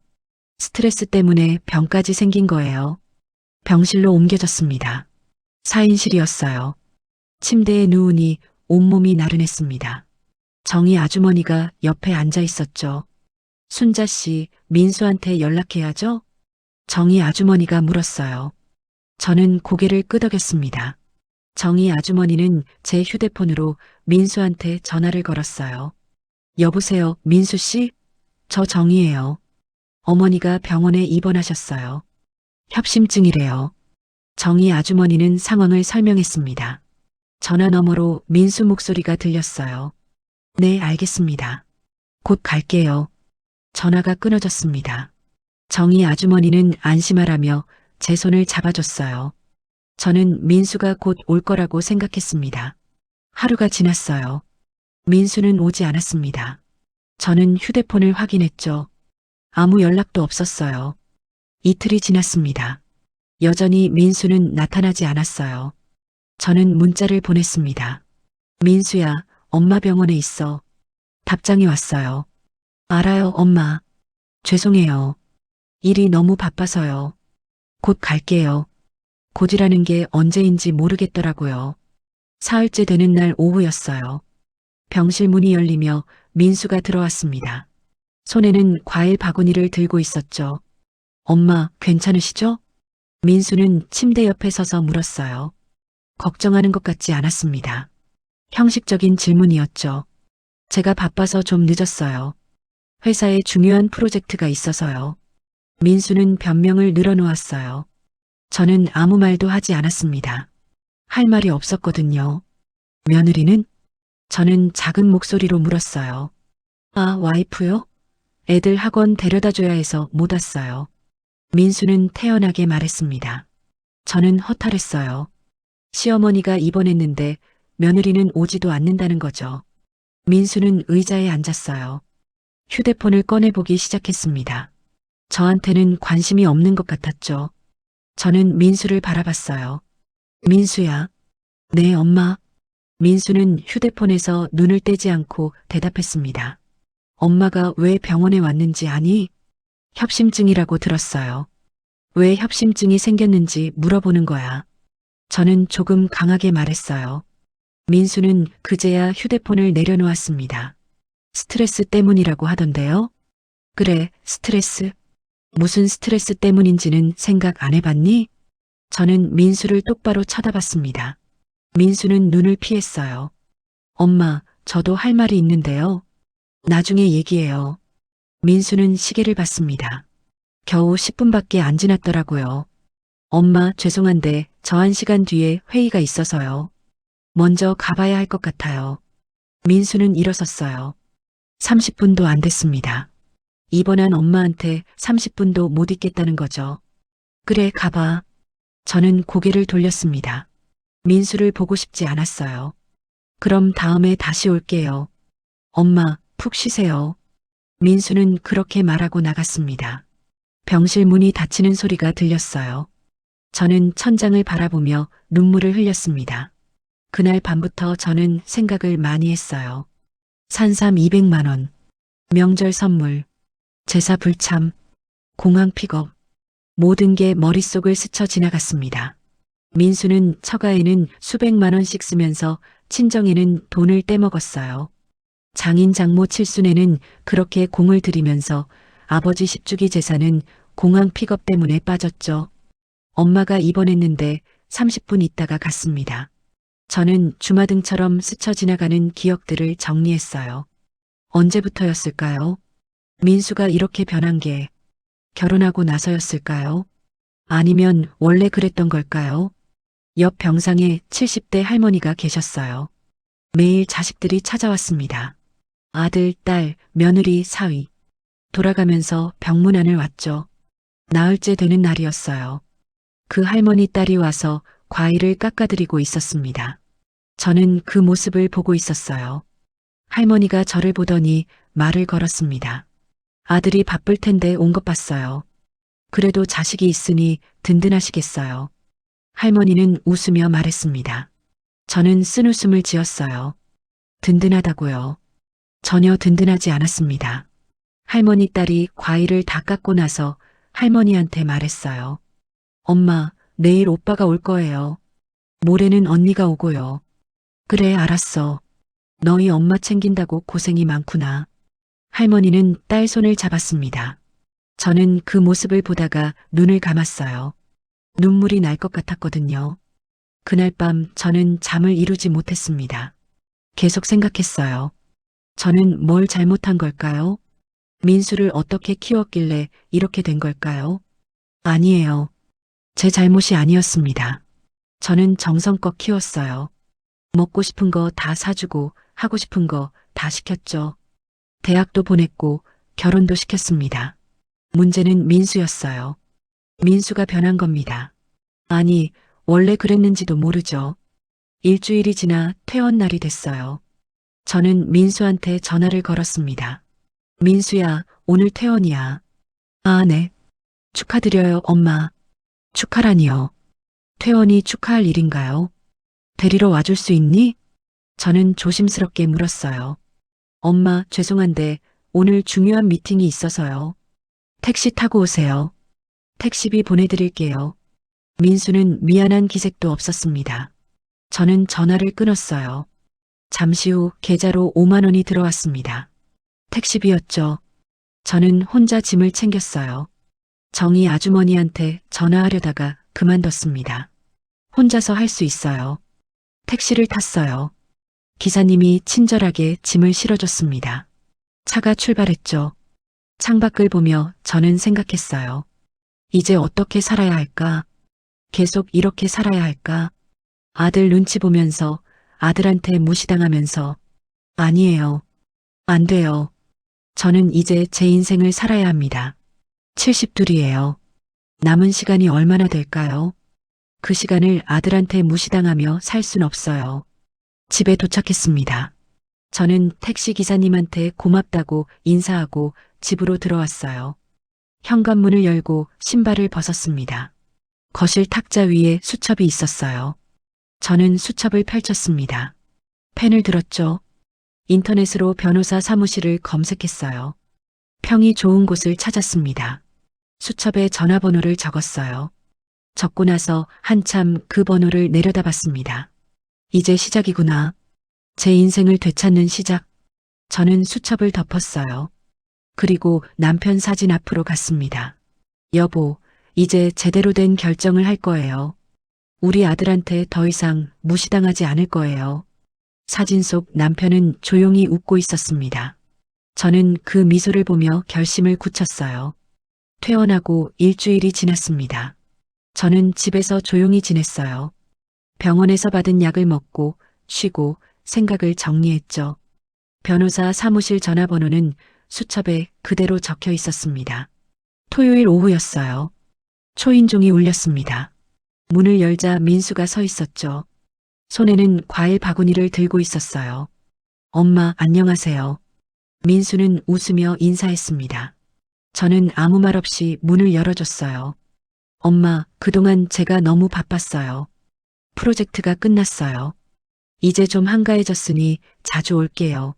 스트레스 때문에 병까지 생긴 거예요. 병실로 옮겨졌습니다. 4인실이었어요. 침대에 누우니 온몸이 나른했습니다. 정희 아주머니가 옆에 앉아 있었죠. 순자 씨, 민수한테 연락해야죠? 정희 아주머니가 물었어요. 저는 고개를 끄덕였습니다. 정희 아주머니는 제 휴대폰으로 민수한테 전화를 걸었어요. 여보세요, 민수 씨? 저 정희예요. 어머니가 병원에 입원하셨어요. 협심증이래요. 정희 아주머니는 상황을 설명했습니다. 전화 너머로 민수 목소리가 들렸어요. 네, 알겠습니다. 곧 갈게요. 전화가 끊어졌습니다. 정희 아주머니는 안심하라며 제 손을 잡아줬어요. 저는 민수가 곧 올 거라고 생각했습니다. 하루가 지났어요. 민수는 오지 않았습니다. 저는 휴대폰을 확인했죠. 아무 연락도 없었어요. 이틀이 지났습니다. 여전히 민수는 나타나지 않았어요. 저는 문자를 보냈습니다. 민수야, 엄마 병원에 있어. 답장이 왔어요. 알아요, 엄마. 죄송해요. 일이 너무 바빠서요. 곧 갈게요. 곧이라는 게 언제인지 모르겠더라고요. 사흘째 되는 날 오후였어요. 병실 문이 열리며 민수가 들어왔습니다. 손에는 과일 바구니를 들고 있었죠. 엄마, 괜찮으시죠? 민수는 침대 옆에 서서 물었어요. 걱정하는 것 같지 않았습니다. 형식적인 질문이었죠. 제가 바빠서 좀 늦었어요. 회사에 중요한 프로젝트가 있어서요. 민수는 변명을 늘어놓았어요. 저는 아무 말도 하지 않았습니다. 할 말이 없었거든요. 며느리는? 저는 작은 목소리로 물었어요. 아, 와이프요? 애들 학원 데려다 줘야 해서 못 왔어요. 민수는 태연하게 말했습니다. 저는 허탈했어요. 시어머니가 입원했는데 며느리는 오지도 않는다는 거죠. 민수는 의자에 앉았어요. 휴대폰을 꺼내보기 시작했습니다. 저한테는 관심이 없는 것 같았죠. 저는 민수를 바라봤어요. 민수야. 네, 엄마. 민수는 휴대폰에서 눈을 떼지 않고 대답했습니다. 엄마가 왜 병원에 왔는지 아니? 협심증이라고 들었어요. 왜 협심증이 생겼는지 물어보는 거야. 저는 조금 강하게 말했어요. 민수는 그제야 휴대폰을 내려놓았습니다. 스트레스 때문이라고 하던데요? 그래, 스트레스. 무슨 스트레스 때문인지는 생각 안 해봤니? 저는 민수를 똑바로 쳐다봤습니다. 민수는 눈을 피했어요. 엄마, 저도 할 말이 있는데요. 나중에 얘기해요. 민수는 시계를 봤습니다. 겨우 10분밖에 안 지났더라고요. 엄마, 죄송한데 저 1시간 뒤에 회의가 있어서요. 먼저 가봐야 할 것 같아요. 민수는 일어섰어요. 30분도 안 됐습니다. 입원한 엄마한테 30분도 못 있겠다는 거죠. 그래, 가봐. 저는 고개를 돌렸습니다. 민수를 보고 싶지 않았어요. 그럼 다음에 다시 올게요. 엄마, 푹 쉬세요. 민수는 그렇게 말하고 나갔습니다. 병실 문이 닫히는 소리가 들렸어요. 저는 천장을 바라보며 눈물을 흘렸습니다. 그날 밤부터 저는 생각을 많이 했어요. 산삼 200만 원, 명절 선물, 제사 불참, 공항 픽업, 모든 게 머릿속을 스쳐 지나갔습니다. 민수는 처가에는 수백만 원씩 쓰면서 친정에는 돈을 떼먹었어요. 장인 장모 칠순에는 그렇게 공을 들이면서 아버지 10주기 재산은 공항 픽업 때문에 빠졌죠. 엄마가 입원했는데 30분 있다가 갔습니다. 저는 주마등처럼 스쳐 지나가는 기억들을 정리했어요. 언제부터였을까요? 민수가 이렇게 변한 게 결혼하고 나서였을까요? 아니면 원래 그랬던 걸까요? 옆 병상에 70대 할머니가 계셨어요. 매일 자식들이 찾아왔습니다. 아들, 딸, 며느리, 사위. 돌아가면서 병문안을 왔죠. 나흘째 되는 날이었어요. 그 할머니 딸이 와서 과일을 깎아드리고 있었습니다. 저는 그 모습을 보고 있었어요. 할머니가 저를 보더니 말을 걸었습니다. 아들이 바쁠 텐데 온 것 봤어요. 그래도 자식이 있으니 든든하시겠어요. 할머니는 웃으며 말했습니다. 저는 쓴웃음을 지었어요. 든든하다고요. 전혀 든든하지 않았습니다. 할머니 딸이 과일을 다 깎고 나서 할머니한테 말했어요. 엄마, 내일 오빠가 올 거예요. 모레는 언니가 오고요. 그래, 알았어. 너희 엄마 챙긴다고 고생이 많구나. 할머니는 딸 손을 잡았습니다. 저는 그 모습을 보다가 눈을 감았어요. 눈물이 날 것 같았거든요. 그날 밤 저는 잠을 이루지 못했습니다. 계속 생각했어요. 저는 뭘 잘못한 걸까요? 민수를 어떻게 키웠길래 이렇게 된 걸까요? 아니에요. 제 잘못이 아니었습니다. 저는 정성껏 키웠어요. 먹고 싶은 거 다 사주고 하고 싶은 거 다 시켰죠. 대학도 보냈고 결혼도 시켰습니다. 문제는 민수였어요. 민수가 변한 겁니다. 아니, 원래 그랬는지도 모르죠. 일주일이 지나 퇴원 날이 됐어요. 저는 민수한테 전화를 걸었습니다. 민수야, 오늘 퇴원이야. 아, 네. 축하드려요, 엄마. 축하라니요. 퇴원이 축하할 일인가요? 데리러 와줄 수 있니? 저는 조심스럽게 물었어요. 엄마, 죄송한데 오늘 중요한 미팅이 있어서요. 택시 타고 오세요. 택시비 보내드릴게요. 민수는 미안한 기색도 없었습니다. 저는 전화를 끊었어요. 잠시 후 계좌로 5만 원이 들어왔습니다. 택시비였죠. 저는 혼자 짐을 챙겼어요. 정희 아주머니한테 전화하려다가 그만뒀습니다. 혼자서 할 수 있어요. 택시를 탔어요. 기사님이 친절하게 짐을 실어줬습니다. 차가 출발했죠. 창밖을 보며 저는 생각했어요. 이제 어떻게 살아야 할까? 계속 이렇게 살아야 할까? 아들 눈치 보면서 아들한테 무시당하면서 아니에요. 안 돼요. 저는 이제 제 인생을 살아야 합니다. 72이에요. 남은 시간이 얼마나 될까요? 그 시간을 아들한테 무시당하며 살 순 없어요. 집에 도착했습니다. 저는 택시 기사님한테 고맙다고 인사하고 집으로 들어왔어요. 현관문을 열고 신발을 벗었습니다. 거실 탁자 위에 수첩이 있었어요. 저는 수첩을 펼쳤습니다. 펜을 들었죠. 인터넷으로 변호사 사무실을 검색했어요. 평이 좋은 곳을 찾았습니다. 수첩에 전화번호를 적었어요. 적고 나서 한참 그 번호를 내려다봤습니다. 이제 시작이구나. 제 인생을 되찾는 시작. 저는 수첩을 덮었어요. 그리고 남편 사진 앞으로 갔습니다. 여보, 이제 제대로 된 결정을 할 거예요. 우리 아들한테 더 이상 무시당하지 않을 거예요. 사진 속 남편은 조용히 웃고 있었습니다. 저는 그 미소를 보며 결심을 굳혔어요. 퇴원하고 일주일이 지났습니다. 저는 집에서 조용히 지냈어요. 병원에서 받은 약을 먹고 쉬고 생각을 정리했죠. 변호사 사무실 전화번호는 수첩에 그대로 적혀 있었습니다. 토요일 오후였어요. 초인종이 울렸습니다. 문을 열자 민수가 서 있었죠. 손에는 과일 바구니를 들고 있었어요. 엄마, 안녕하세요. 민수는 웃으며 인사했습니다. 저는 아무 말 없이 문을 열어줬어요. 엄마, 그동안 제가 너무 바빴어요. 프로젝트가 끝났어요. 이제 좀 한가해졌으니 자주 올게요.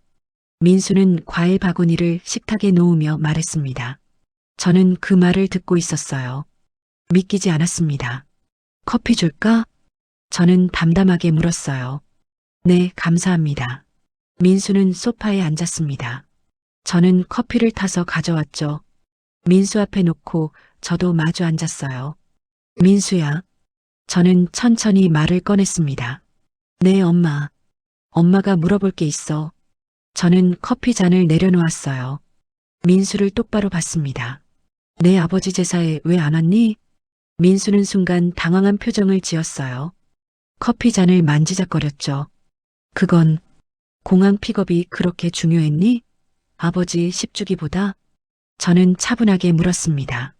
민수는 과일 바구니를 식탁에 놓으며 말했습니다. 저는 그 말을 듣고 있었어요. 믿기지 않았습니다. 커피 줄까? 저는 담담하게 물었어요. 네, 감사합니다. 민수는 소파에 앉았습니다. 저는 커피를 타서 가져왔죠. 민수 앞에 놓고 저도 마주 앉았어요. 민수야. 저는 천천히 말을 꺼냈습니다. 네, 엄마. 엄마가 물어볼 게 있어. 저는 커피 잔을 내려놓았어요. 민수를 똑바로 봤습니다. 내 아버지 제사에 왜 안 왔니? 민수는 순간 당황한 표정을 지었어요. 커피 잔을 만지작거렸죠. 그건 공항 픽업이 그렇게 중요했니? 아버지 10주기보다? 저는 차분하게 물었습니다.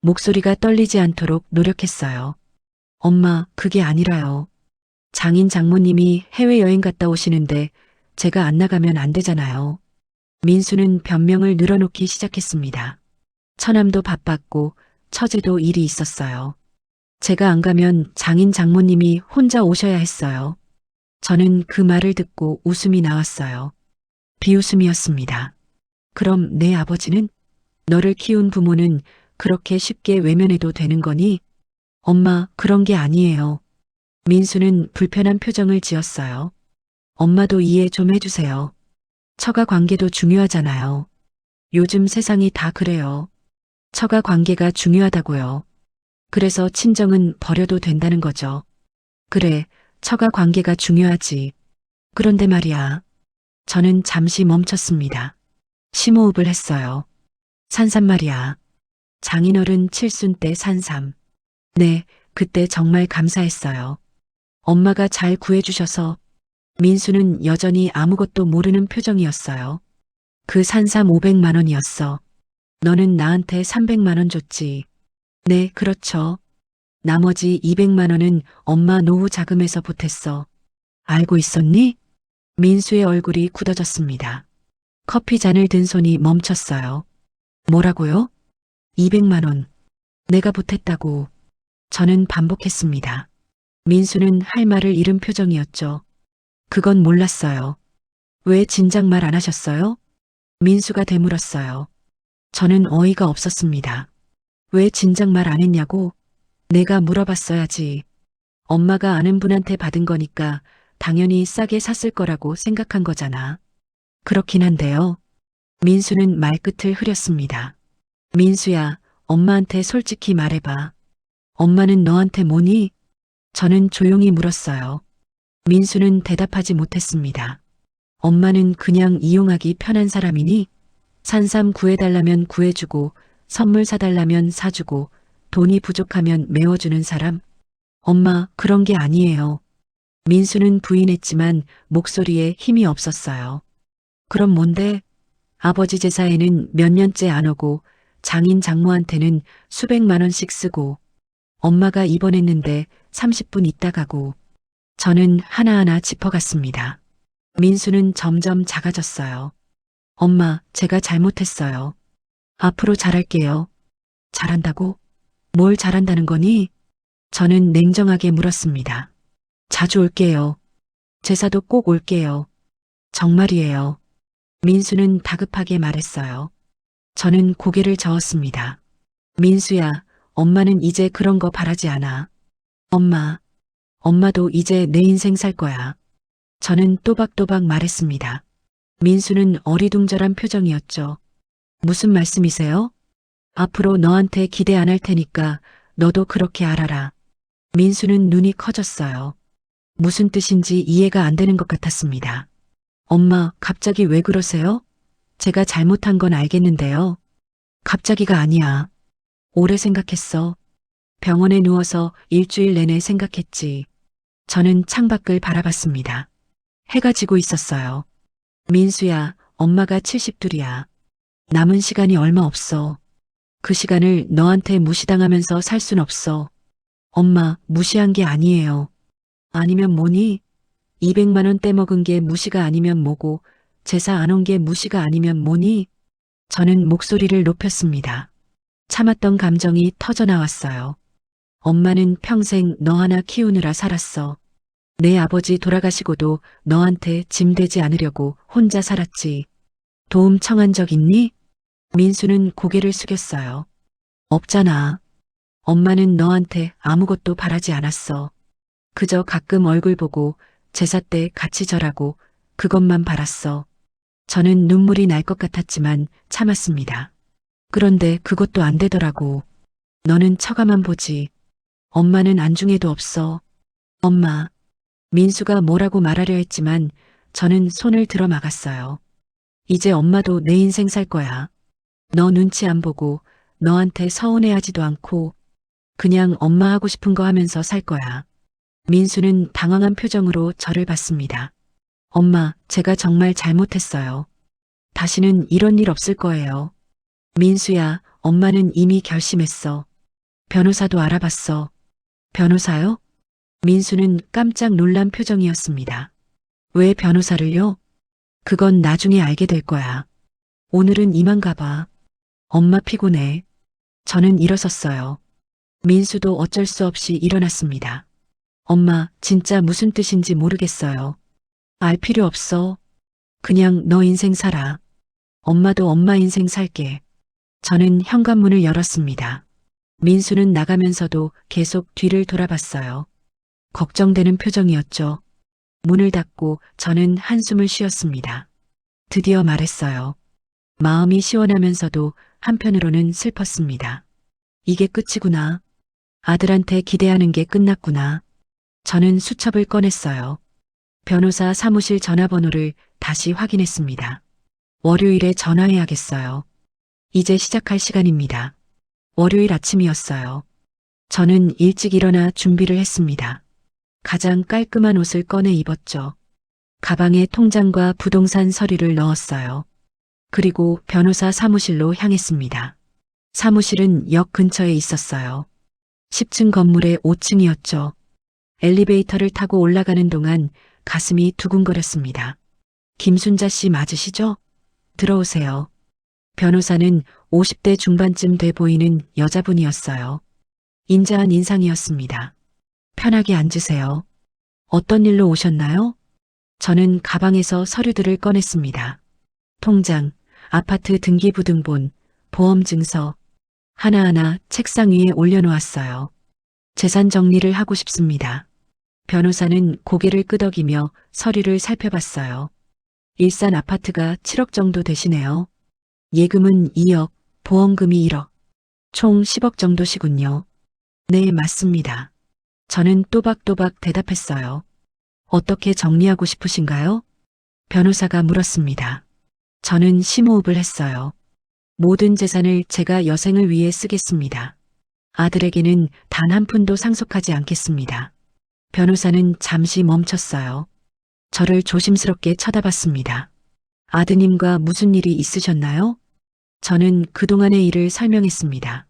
목소리가 떨리지 않도록 노력했어요. 엄마, 그게 아니라요. 장인 장모님이 해외여행 갔다 오시는데 제가 안 나가면 안 되잖아요. 민수는 변명을 늘어놓기 시작했습니다. 처남도 바빴고 처제도 일이 있었어요. 제가 안 가면 장인 장모님이 혼자 오셔야 했어요. 저는 그 말을 듣고 웃음이 나왔어요. 비웃음이었습니다. 그럼 내 아버지는? 너를 키운 부모는 그렇게 쉽게 외면해도 되는 거니? 엄마, 그런 게 아니에요. 민수는 불편한 표정을 지었어요. 엄마도 이해 좀 해주세요. 처가 관계도 중요하잖아요. 요즘 세상이 다 그래요. 처가 관계가 중요하다고요. 그래서 친정은 버려도 된다는 거죠. 그래, 처가 관계가 중요하지. 그런데 말이야. 저는 잠시 멈췄습니다. 심호흡을 했어요. 산삼 말이야. 장인어른 칠순 때 산삼. 네, 그때 정말 감사했어요. 엄마가 잘 구해주셔서. 민수는 여전히 아무것도 모르는 표정이었어요. 그 산삼 500만 원이었어. 너는 나한테 300만 원 줬지. 네, 그렇죠. 나머지 200만 원은 엄마 노후 자금에서 보탰어. 알고 있었니? 민수의 얼굴이 굳어졌습니다. 커피 잔을 든 손이 멈췄어요. 뭐라고요? 200만 원. 내가 보탰다고. 저는 반복했습니다. 민수는 할 말을 잃은 표정이었죠. 그건 몰랐어요. 왜 진작 말 안 하셨어요? 민수가 되물었어요. 저는 어이가 없었습니다. 왜 진작 말 안 했냐고? 내가 물어봤어야지. 엄마가 아는 분한테 받은 거니까 당연히 싸게 샀을 거라고 생각한 거잖아. 그렇긴 한데요. 민수는 말끝을 흐렸습니다. 민수야, 엄마한테 솔직히 말해봐. 엄마는 너한테 뭐니? 저는 조용히 물었어요. 민수는 대답하지 못했습니다. 엄마는 그냥 이용하기 편한 사람이니? 산삼 구해달라면 구해주고 선물 사달라면 사주고 돈이 부족하면 메워주는 사람? 엄마, 그런 게 아니에요. 민수는 부인했지만 목소리에 힘이 없었어요. 그럼 뭔데? 아버지 제사에는 몇 년째 안 오고 장인 장모한테는 수백만 원씩 쓰고 엄마가 입원했는데 30분 있다 가고 저는 하나하나 짚어갔습니다. 민수는 점점 작아졌어요. 엄마, 제가 잘못했어요. 앞으로 잘할게요. 잘한다고? 뭘 잘한다는 거니? 저는 냉정하게 물었습니다. 자주 올게요. 제사도 꼭 올게요. 정말이에요. 민수는 다급하게 말했어요. 저는 고개를 저었습니다. 민수야, 엄마는 이제 그런 거 바라지 않아. 엄마도 이제 내 인생 살 거야. 저는 또박또박 말했습니다. 민수는 어리둥절한 표정이었죠. 무슨 말씀이세요? 앞으로 너한테 기대 안 할 테니까 너도 그렇게 알아라. 민수는 눈이 커졌어요. 무슨 뜻인지 이해가 안 되는 것 같았습니다. 엄마, 갑자기 왜 그러세요? 제가 잘못한 건 알겠는데요. 갑자기가 아니야. 오래 생각했어. 병원에 누워서 일주일 내내 생각했지. 저는 창밖을 바라봤습니다. 해가 지고 있었어요. 민수야, 엄마가 72이야. 남은 시간이 얼마 없어. 그 시간을 너한테 무시당하면서 살 순 없어. 엄마, 무시한 게 아니에요. 아니면 뭐니? 200만 원 떼먹은 게 무시가 아니면 뭐고, 제사 안 온 게 무시가 아니면 뭐니? 저는 목소리를 높였습니다. 참았던 감정이 터져 나왔어요. 엄마는 평생 너 하나 키우느라 살았어. 내 아버지 돌아가시고도 너한테 짐 되지 않으려고 혼자 살았지. 도움 청한 적 있니? 민수는 고개를 숙였어요. 없잖아. 엄마는 너한테 아무것도 바라지 않았어. 그저 가끔 얼굴 보고 제사 때 같이 절하고 그것만 바랐어. 저는 눈물이 날 것 같았지만 참았습니다. 그런데 그것도 안 되더라고. 너는 처가만 보지. 엄마는 안중에도 없어. 엄마. 민수가 뭐라고 말하려 했지만 저는 손을 들어 막았어요. 이제 엄마도 내 인생 살 거야. 너 눈치 안 보고 너한테 서운해하지도 않고 그냥 엄마 하고 싶은 거 하면서 살 거야. 민수는 당황한 표정으로 저를 봤습니다. 엄마, 제가 정말 잘못했어요. 다시는 이런 일 없을 거예요. 민수야, 엄마는 이미 결심했어. 변호사도 알아봤어. 변호사요? 민수는 깜짝 놀란 표정이었습니다. 왜 변호사를요? 그건 나중에 알게 될 거야. 오늘은 이만 가봐. 엄마 피곤해. 저는 일어섰어요. 민수도 어쩔 수 없이 일어났습니다. 엄마, 진짜 무슨 뜻인지 모르겠어요. 알 필요 없어. 그냥 너 인생 살아. 엄마도 엄마 인생 살게. 저는 현관문을 열었습니다. 민수는 나가면서도 계속 뒤를 돌아봤어요. 걱정되는 표정이었죠. 문을 닫고 저는 한숨을 쉬었습니다. 드디어 말했어요. 마음이 시원하면서도 한편으로는 슬펐습니다. 이게 끝이구나. 아들한테 기대하는 게 끝났구나. 저는 수첩을 꺼냈어요. 변호사 사무실 전화번호를 다시 확인했습니다. 월요일에 전화해야겠어요. 이제 시작할 시간입니다. 월요일 아침이었어요. 저는 일찍 일어나 준비를 했습니다. 가장 깔끔한 옷을 꺼내 입었죠. 가방에 통장과 부동산 서류를 넣었어요. 그리고 변호사 사무실로 향했습니다. 사무실은 역 근처에 있었어요. 10층 건물의 5층이었죠. 엘리베이터를 타고 올라가는 동안 가슴이 두근거렸습니다. 김순자 씨 맞으시죠? 들어오세요. 변호사는 50대 중반쯤 돼 보이는 여자분이었어요. 인자한 인상이었습니다. 편하게 앉으세요. 어떤 일로 오셨나요? 저는 가방에서 서류들을 꺼냈습니다. 통장, 아파트 등기부등본, 보험증서, 하나하나 책상 위에 올려놓았어요. 재산 정리를 하고 싶습니다. 변호사는 고개를 끄덕이며 서류를 살펴봤어요. 일산 아파트가 7억 정도 되시네요. 예금은 2억, 보험금이 1억. 총 10억 정도시군요. 네, 맞습니다. 저는 또박또박 대답했어요. 어떻게 정리하고 싶으신가요? 변호사가 물었습니다. 저는 심호흡을 했어요. 모든 재산을 제가 여생을 위해 쓰겠습니다. 아들에게는 단 한 푼도 상속하지 않겠습니다. 변호사는 잠시 멈췄어요. 저를 조심스럽게 쳐다봤습니다. 아드님과 무슨 일이 있으셨나요? 저는 그동안의 일을 설명했습니다.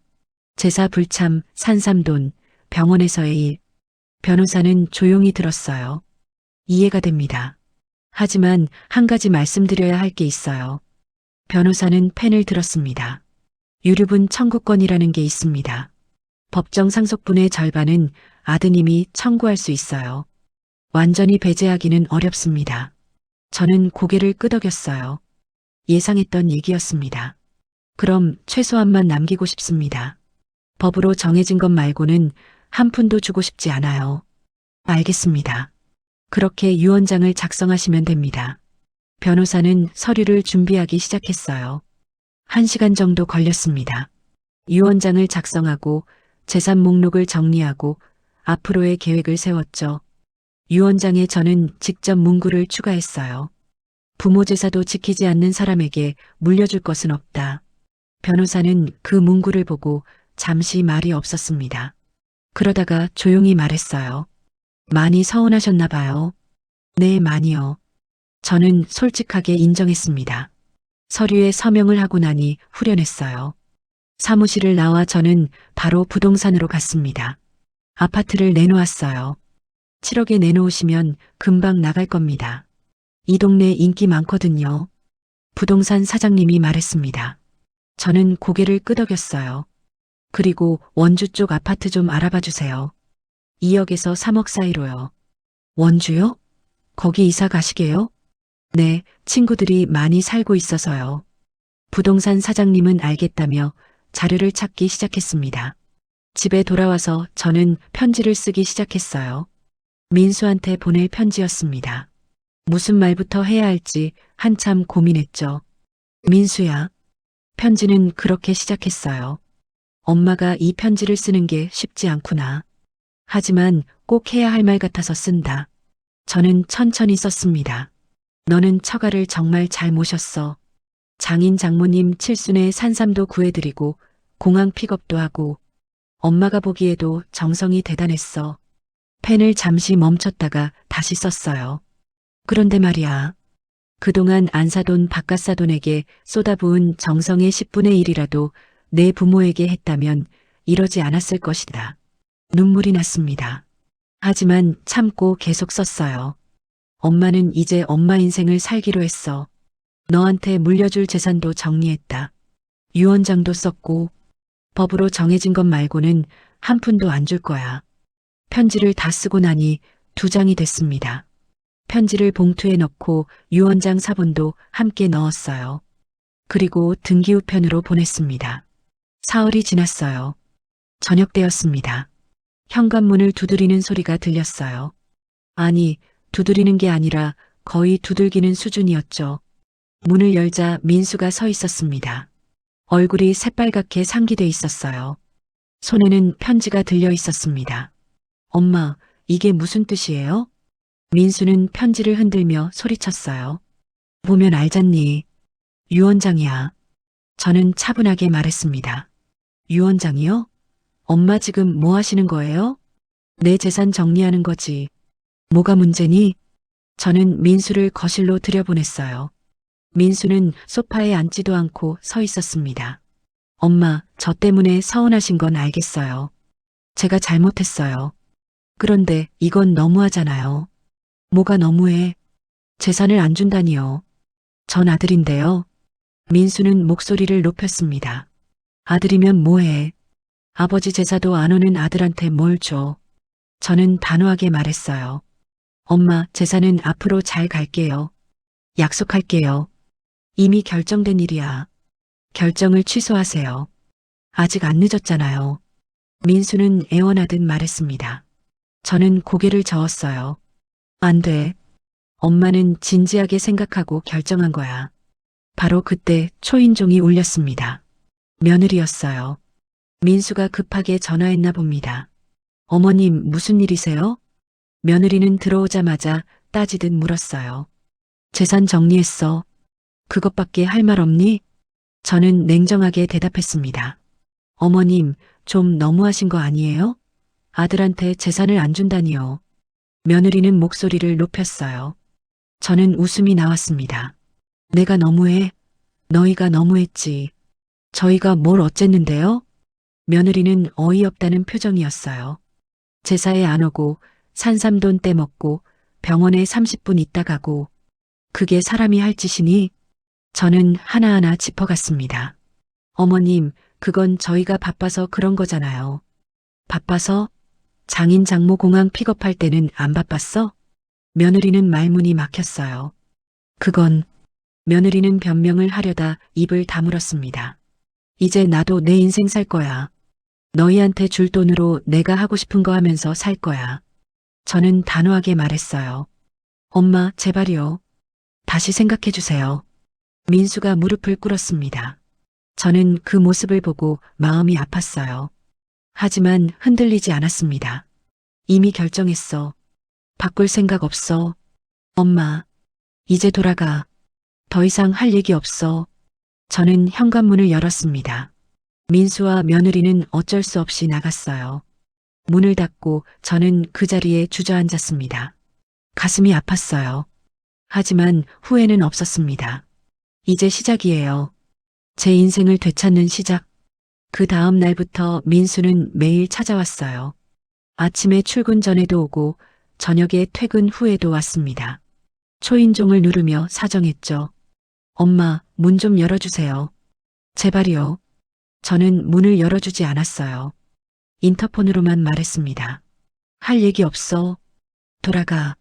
제사 불참, 산삼돈, 병원에서의 일. 변호사는 조용히 들었어요. 이해가 됩니다. 하지만 한 가지 말씀드려야 할 게 있어요. 변호사는 펜을 들었습니다. 유류분 청구권이라는 게 있습니다. 법정 상속분의 절반은 아드님이 청구할 수 있어요. 완전히 배제하기는 어렵습니다. 저는 고개를 끄덕였어요. 예상했던 얘기였습니다. 그럼 최소한만 남기고 싶습니다. 법으로 정해진 것 말고는 한 푼도 주고 싶지 않아요. 알겠습니다. 그렇게 유언장을 작성하시면 됩니다. 변호사는 서류를 준비하기 시작했어요. 1시간 정도 걸렸습니다. 유언장을 작성하고 재산 목록을 정리하고 앞으로의 계획을 세웠죠. 유언장에 저는 직접 문구를 추가했어요. 부모 제사도 지키지 않는 사람에게 물려줄 것은 없다. 변호사는 그 문구를 보고 잠시 말이 없었습니다. 그러다가 조용히 말했어요. 많이 서운하셨나 봐요. 네, 많이요. 저는 솔직하게 인정했습니다. 서류에 서명을 하고 나니 후련했어요. 사무실을 나와 저는 바로 부동산으로 갔습니다. 아파트를 내놓았어요. 7억에 내놓으시면 금방 나갈 겁니다. 이 동네 인기 많거든요. 부동산 사장님이 말했습니다. 저는 고개를 끄덕였어요. 그리고 원주 쪽 아파트 좀 알아봐 주세요. 2억에서 3억 사이로요. 원주요? 거기 이사 가시게요? 네, 친구들이 많이 살고 있어서요. 부동산 사장님은 알겠다며 자료를 찾기 시작했습니다. 집에 돌아와서 저는 편지를 쓰기 시작했어요. 민수한테 보낼 편지였습니다. 무슨 말부터 해야 할지 한참 고민했죠. 민수야. 편지는 그렇게 시작했어요. 엄마가 이 편지를 쓰는 게 쉽지 않구나. 하지만 꼭 해야 할 말 같아서 쓴다. 저는 천천히 썼습니다. 너는 처가를 정말 잘 모셨어. 장인 장모님 칠순에 산삼도 구해드리고 공항 픽업도 하고 엄마가 보기에도 정성이 대단했어. 펜을 잠시 멈췄다가 다시 썼어요. 그런데 말이야. 그동안 안 사돈 바깥 사돈에게 쏟아부은 정성의 10분의 1이라도 내 부모에게 했다면 이러지 않았을 것이다. 눈물이 났습니다. 하지만 참고 계속 썼어요. 엄마는 이제 엄마 인생을 살기로 했어. 너한테 물려줄 재산도 정리했다. 유언장도 썼고 법으로 정해진 것 말고는 한 푼도 안 줄 거야. 편지를 다 쓰고 나니 2장이 됐습니다. 편지를 봉투에 넣고 유언장 사본도 함께 넣었어요. 그리고 등기우편으로 보냈습니다. 사흘이 지났어요. 저녁 때였습니다. 현관문을 두드리는 소리가 들렸어요. 아니, 두드리는 게 아니라 거의 두들기는 수준이었죠. 문을 열자 민수가 서 있었습니다. 얼굴이 새빨갛게 상기돼 있었어요. 손에는 편지가 들려 있었습니다. 엄마, 이게 무슨 뜻이에요? 민수는 편지를 흔들며 소리쳤어요. 보면 알잖니. 유언장이야. 저는 차분하게 말했습니다. 유언장이요? 엄마 지금 뭐 하시는 거예요? 내 재산 정리하는 거지. 뭐가 문제니? 저는 민수를 거실로 들여보냈어요. 민수는 소파에 앉지도 않고 서 있었습니다. 엄마, 저 때문에 서운하신 건 알겠어요. 제가 잘못했어요. 그런데 이건 너무하잖아요. 뭐가 너무해? 재산을 안 준다니요. 전 아들인데요. 민수는 목소리를 높였습니다. 아들이면 뭐해? 아버지 제사도 안 오는 아들한테 뭘 줘? 저는 단호하게 말했어요. 엄마, 제사는 앞으로 잘 갈게요. 약속할게요. 이미 결정된 일이야. 결정을 취소하세요. 아직 안 늦었잖아요. 민수는 애원하듯 말했습니다. 저는 고개를 저었어요. 안 돼. 엄마는 진지하게 생각하고 결정한 거야. 바로 그때 초인종이 울렸습니다. 며느리였어요. 민수가 급하게 전화했나 봅니다. 어머님, 무슨 일이세요? 며느리는 들어오자마자 따지듯 물었어요. 재산 정리했어. 그것밖에 할 말 없니? 저는 냉정하게 대답했습니다. 어머님, 좀 너무하신 거 아니에요? 아들한테 재산을 안 준다니요. 며느리는 목소리를 높였어요. 저는 웃음이 나왔습니다. 내가 너무해? 너희가 너무했지. 저희가 뭘 어쨌는데요? 며느리는 어이없다는 표정이었어요. 제사에 안 오고 산삼돈 떼먹고 병원에 30분 있다 가고 그게 사람이 할 짓이니? 저는 하나하나 짚어갔습니다. 어머님, 그건 저희가 바빠서 그런 거잖아요. 바빠서? 장인 장모 공항 픽업할 때는 안 바빴어? 며느리는 말문이 막혔어요. 그건 며느리는 변명을 하려다 입을 다물었습니다. 이제 나도 내 인생 살 거야. 너희한테 줄 돈으로 내가 하고 싶은 거 하면서 살 거야. 저는 단호하게 말했어요. 엄마, 제발요. 다시 생각해 주세요. 민수가 무릎을 꿇었습니다. 저는 그 모습을 보고 마음이 아팠어요. 하지만 흔들리지 않았습니다. 이미 결정했어. 바꿀 생각 없어. 엄마, 이제 돌아가. 더 이상 할 얘기 없어. 저는 현관문을 열었습니다. 민수와 며느리는 어쩔 수 없이 나갔어요. 문을 닫고 저는 그 자리에 주저앉았습니다. 가슴이 아팠어요. 하지만 후회는 없었습니다. 이제 시작이에요. 제 인생을 되찾는 시작. 그 다음 날부터 민수는 매일 찾아왔어요. 아침에 출근 전에도 오고 저녁에 퇴근 후에도 왔습니다. 초인종을 누르며 사정했죠. 엄마, 문 좀 열어주세요. 제발요. 저는 문을 열어주지 않았어요. 인터폰으로만 말했습니다. 할 얘기 없어. 돌아가.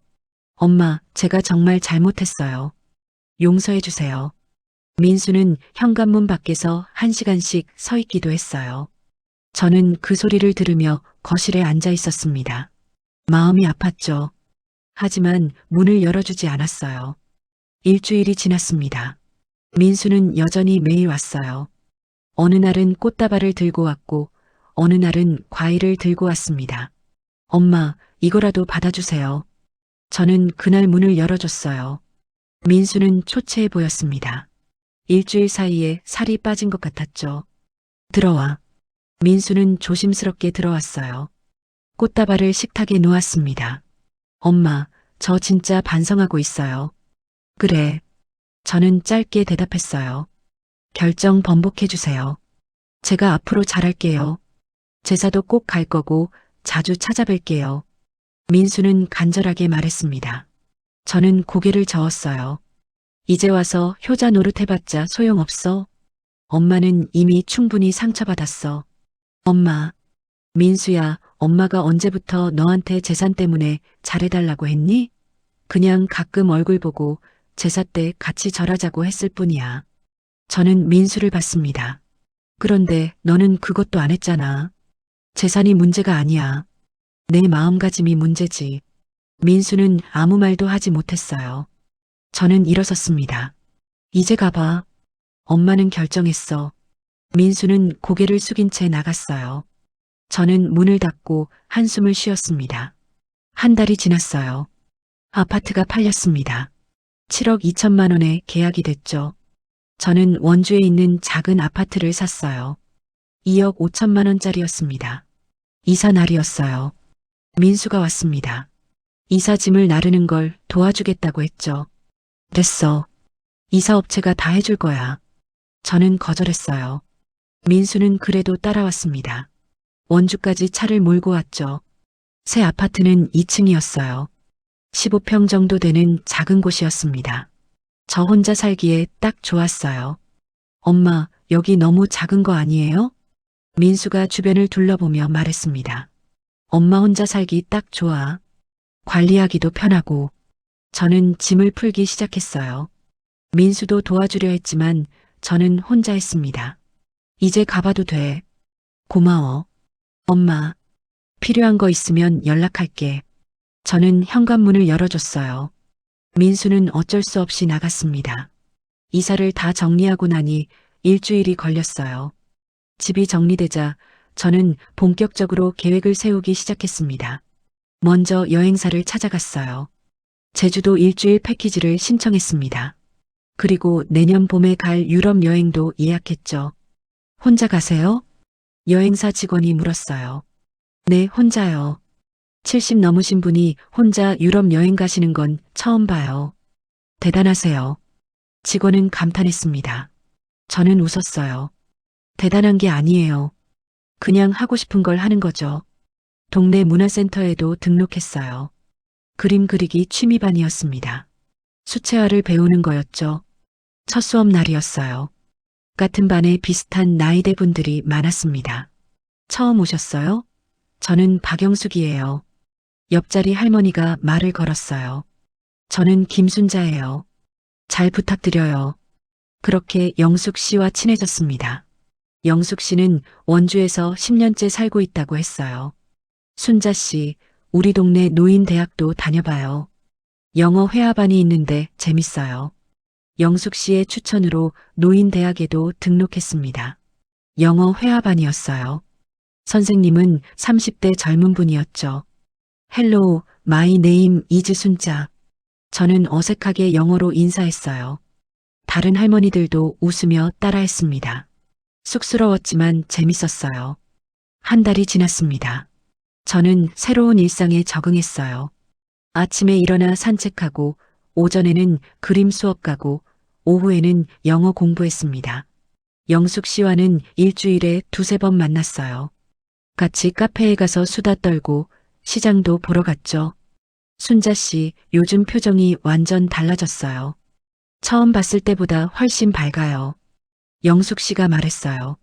엄마, 제가 정말 잘못했어요. 용서해주세요. 민수는 현관문 밖에서 1시간씩 서 있기도 했어요. 저는 그 소리를 들으며 거실에 앉아 있었습니다. 마음이 아팠죠. 하지만 문을 열어주지 않았어요. 일주일이 지났습니다. 민수는 여전히 매일 왔어요. 어느 날은 꽃다발을 들고 왔고 어느 날은 과일을 들고 왔습니다. 엄마, 이거라도 받아주세요. 저는 그날 문을 열어줬어요. 민수는 초췌해 보였습니다. 일주일 사이에 살이 빠진 것 같았죠. 들어와. 민수는 조심스럽게 들어왔어요. 꽃다발을 식탁에 놓았습니다. 엄마, 저 진짜 반성하고 있어요. 그래. 저는 짧게 대답했어요. 결정 번복해주세요. 제가 앞으로 잘할게요. 제사도 꼭 갈 거고 자주 찾아뵐게요. 민수는 간절하게 말했습니다. 저는 고개를 저었어요. 이제 와서 효자 노릇해봤자 소용없어. 엄마는 이미 충분히 상처받았어. 엄마, 민수야, 엄마가 언제부터 너한테 재산 때문에 잘해달라고 했니? 그냥 가끔 얼굴 보고 제사 때 같이 절하자고 했을 뿐이야. 저는 민수를 봤습니다. 그런데 너는 그것도 안 했잖아. 재산이 문제가 아니야. 내 마음가짐이 문제지. 민수는 아무 말도 하지 못했어요. 저는 일어섰습니다. 이제 가봐. 엄마는 결정했어. 민수는 고개를 숙인 채 나갔어요. 저는 문을 닫고 한숨을 쉬었습니다. 한 달이 지났어요. 아파트가 팔렸습니다. 7억 2천만 원에 계약이 됐죠. 저는 원주에 있는 작은 아파트를 샀어요. 2억 5천만 원짜리였습니다. 이사 날이었어요. 민수가 왔습니다. 이사 짐을 나르는 걸 도와주겠다고 했죠. 됐어. 이사업체가 다 해줄 거야. 저는 거절했어요. 민수는 그래도 따라왔습니다. 원주까지 차를 몰고 왔죠. 새 아파트는 2층이었어요. 15평 정도 되는 작은 곳이었습니다. 저 혼자 살기에 딱 좋았어요. 엄마, 여기 너무 작은 거 아니에요? 민수가 주변을 둘러보며 말했습니다. 엄마 혼자 살기 딱 좋아. 관리하기도 편하고. 저는 짐을 풀기 시작했어요. 민수도 도와주려 했지만 저는 혼자 했습니다. 이제 가봐도 돼. 고마워. 엄마, 필요한 거 있으면 연락할게. 저는 현관문을 열어줬어요. 민수는 어쩔 수 없이 나갔습니다. 이사를 다 정리하고 나니 일주일이 걸렸어요. 집이 정리되자 저는 본격적으로 계획을 세우기 시작했습니다. 먼저 여행사를 찾아갔어요. 제주도 일주일 패키지를 신청했습니다. 그리고 내년 봄에 갈 유럽 여행도 예약했죠. 혼자 가세요? 여행사 직원이 물었어요. 네, 혼자요. 70 넘으신 분이 혼자 유럽 여행 가시는 건 처음 봐요. 대단하세요. 직원은 감탄했습니다. 저는 웃었어요. 대단한 게 아니에요. 그냥 하고 싶은 걸 하는 거죠. 동네 문화센터에도 등록했어요. 그림 그리기 취미반이었습니다. 수채화를 배우는 거였죠. 첫 수업 날이었어요. 같은 반에 비슷한 나이대 분들이 많았습니다. 처음 오셨어요? 저는 박영숙이에요. 옆자리 할머니가 말을 걸었어요. 저는 김순자예요. 잘 부탁드려요. 그렇게 영숙 씨와 친해졌습니다. 영숙 씨는 원주에서 10년째 살고 있다고 했어요. 순자 씨, 우리 동네 노인대학도 다녀봐요. 영어 회화반이 있는데 재밌어요. 영숙 씨의 추천으로 노인대학에도 등록했습니다. 영어 회화반이었어요. 선생님은 30대 젊은 분이었죠. 헬로우, 마이 네임 이즈 순자. 저는 어색하게 영어로 인사했어요. 다른 할머니들도 웃으며 따라했습니다. 쑥스러웠지만 재밌었어요. 한 달이 지났습니다. 저는 새로운 일상에 적응했어요. 아침에 일어나 산책하고, 오전에는 그림 수업 가고, 오후에는 영어 공부했습니다. 영숙 씨와는 일주일에 두세 번 만났어요. 같이 카페에 가서 수다 떨고, 시장도 보러 갔죠. 순자 씨, 요즘 표정이 완전 달라졌어요. 처음 봤을 때보다 훨씬 밝아요. 영숙 씨가 말했어요.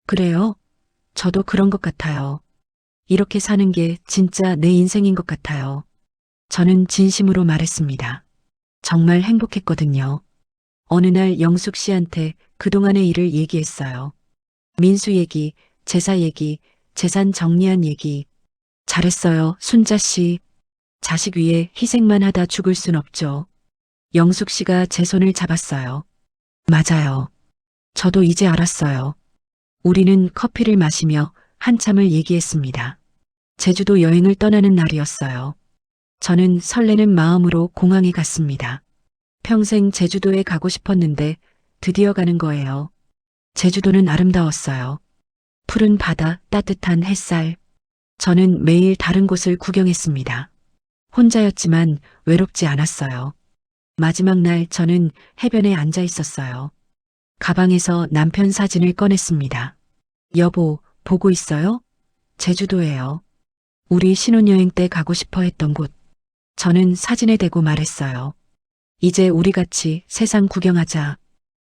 그래요? 저도 그런 것 같아요. 이렇게 사는 게 진짜 내 인생인 것 같아요. 저는 진심으로 말했습니다. 정말 행복했거든요. 어느 날 영숙 씨한테 그동안의 일을 얘기했어요. 민수 얘기, 제사 얘기, 재산 정리한 얘기. 잘했어요, 순자 씨. 자식 위해 희생만 하다 죽을 순 없죠. 영숙 씨가 제 손을 잡았어요. 맞아요. 저도 이제 알았어요. 우리는 커피를 마시며 한참을 얘기했습니다. 제주도 여행을 떠나는 날이었어요. 저는 설레는 마음으로 공항에 갔습니다. 평생 제주도에 가고 싶었는데 드디어 가는 거예요. 제주도는 아름다웠어요. 푸른 바다, 따뜻한 햇살. 저는 매일 다른 곳을 구경했습니다. 혼자였지만 외롭지 않았어요. 마지막 날 저는 해변에 앉아 있었어요. 가방에서 남편 사진을 꺼냈습니다. 여보, 보고 있어요? 제주도예요. 우리 신혼여행 때 가고 싶어 했던 곳. 저는 사진에 대고 말했어요. 이제 우리 같이 세상 구경하자.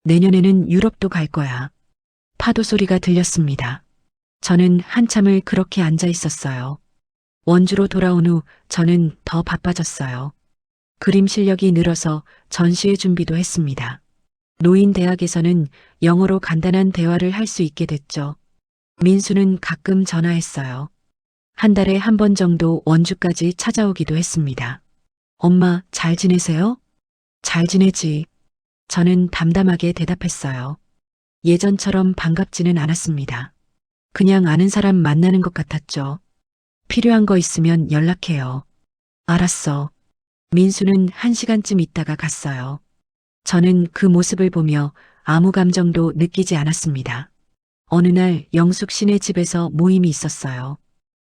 내년에는 유럽도 갈 거야. 파도 소리가 들렸습니다. 저는 한참을 그렇게 앉아 있었어요. 원주로 돌아온 후 저는 더 바빠졌어요. 그림 실력이 늘어서 전시회 준비도 했습니다. 노인대학에서는 영어로 간단한 대화를 할 수 있게 됐죠. 민수는 가끔 전화했어요. 한 달에 한 번 정도 원주까지 찾아오기도 했습니다. 엄마, 잘 지내세요? 잘 지내지. 저는 담담하게 대답했어요. 예전처럼 반갑지는 않았습니다. 그냥 아는 사람 만나는 것 같았죠. 필요한 거 있으면 연락해요. 알았어. 민수는 1시간쯤 있다가 갔어요. 저는 그 모습을 보며 아무 감정도 느끼지 않았습니다. 어느 날 영숙 씨네 집에서 모임이 있었어요.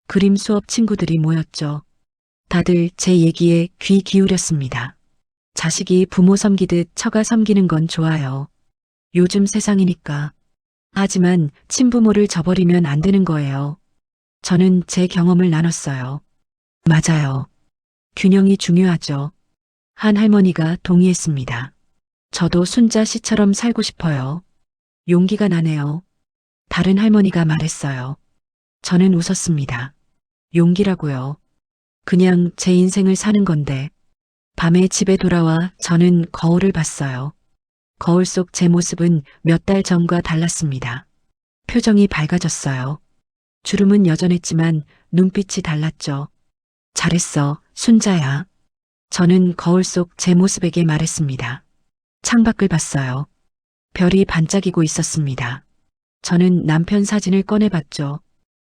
그림 수업 친구들이 모였죠. 다들 제 얘기에 귀 기울였습니다. 자식이 부모 섬기듯 처가 섬기는 건 좋아요. 요즘 세상이니까. 하지만 친부모를 저버리면 안 되는 거예요. 저는 제 경험을 나눴어요. 맞아요. 균형이 중요하죠. 한 할머니가 동의했습니다. 저도 순자 씨처럼 살고 싶어요. 용기가 나네요. 다른 할머니가 말했어요. 저는 웃었습니다. 용기라고요. 그냥 제 인생을 사는 건데. 밤에 집에 돌아와 저는 거울을 봤어요. 거울 속 제 모습은 몇 달 전과 달랐습니다. 표정이 밝아졌어요. 주름은 여전했지만 눈빛이 달랐죠. 잘했어, 순자야. 저는 거울 속 제 모습에게 말했습니다. 창밖을 봤어요. 별이 반짝이고 있었습니다. 저는 남편 사진을 꺼내봤죠.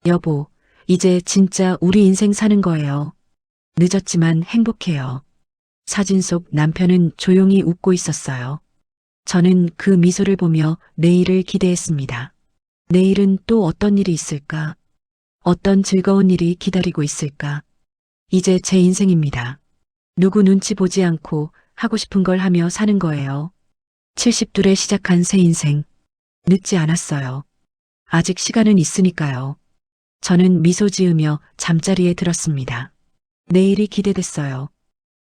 여보, 이제 진짜 우리 인생 사는 거예요. 늦었지만 행복해요. 사진 속 남편은 조용히 웃고 있었어요. 저는 그 미소를 보며 내일을 기대했습니다. 내일은 또 어떤 일이 있을까? 어떤 즐거운 일이 기다리고 있을까? 이제 제 인생입니다. 누구 눈치 보지 않고 하고 싶은 걸 하며 사는 거예요. 70둘에 시작한 새 인생. 늦지 않았어요. 아직 시간은 있으니까요. 저는 미소 지으며 잠자리에 들었습니다. 내일이 기대됐어요.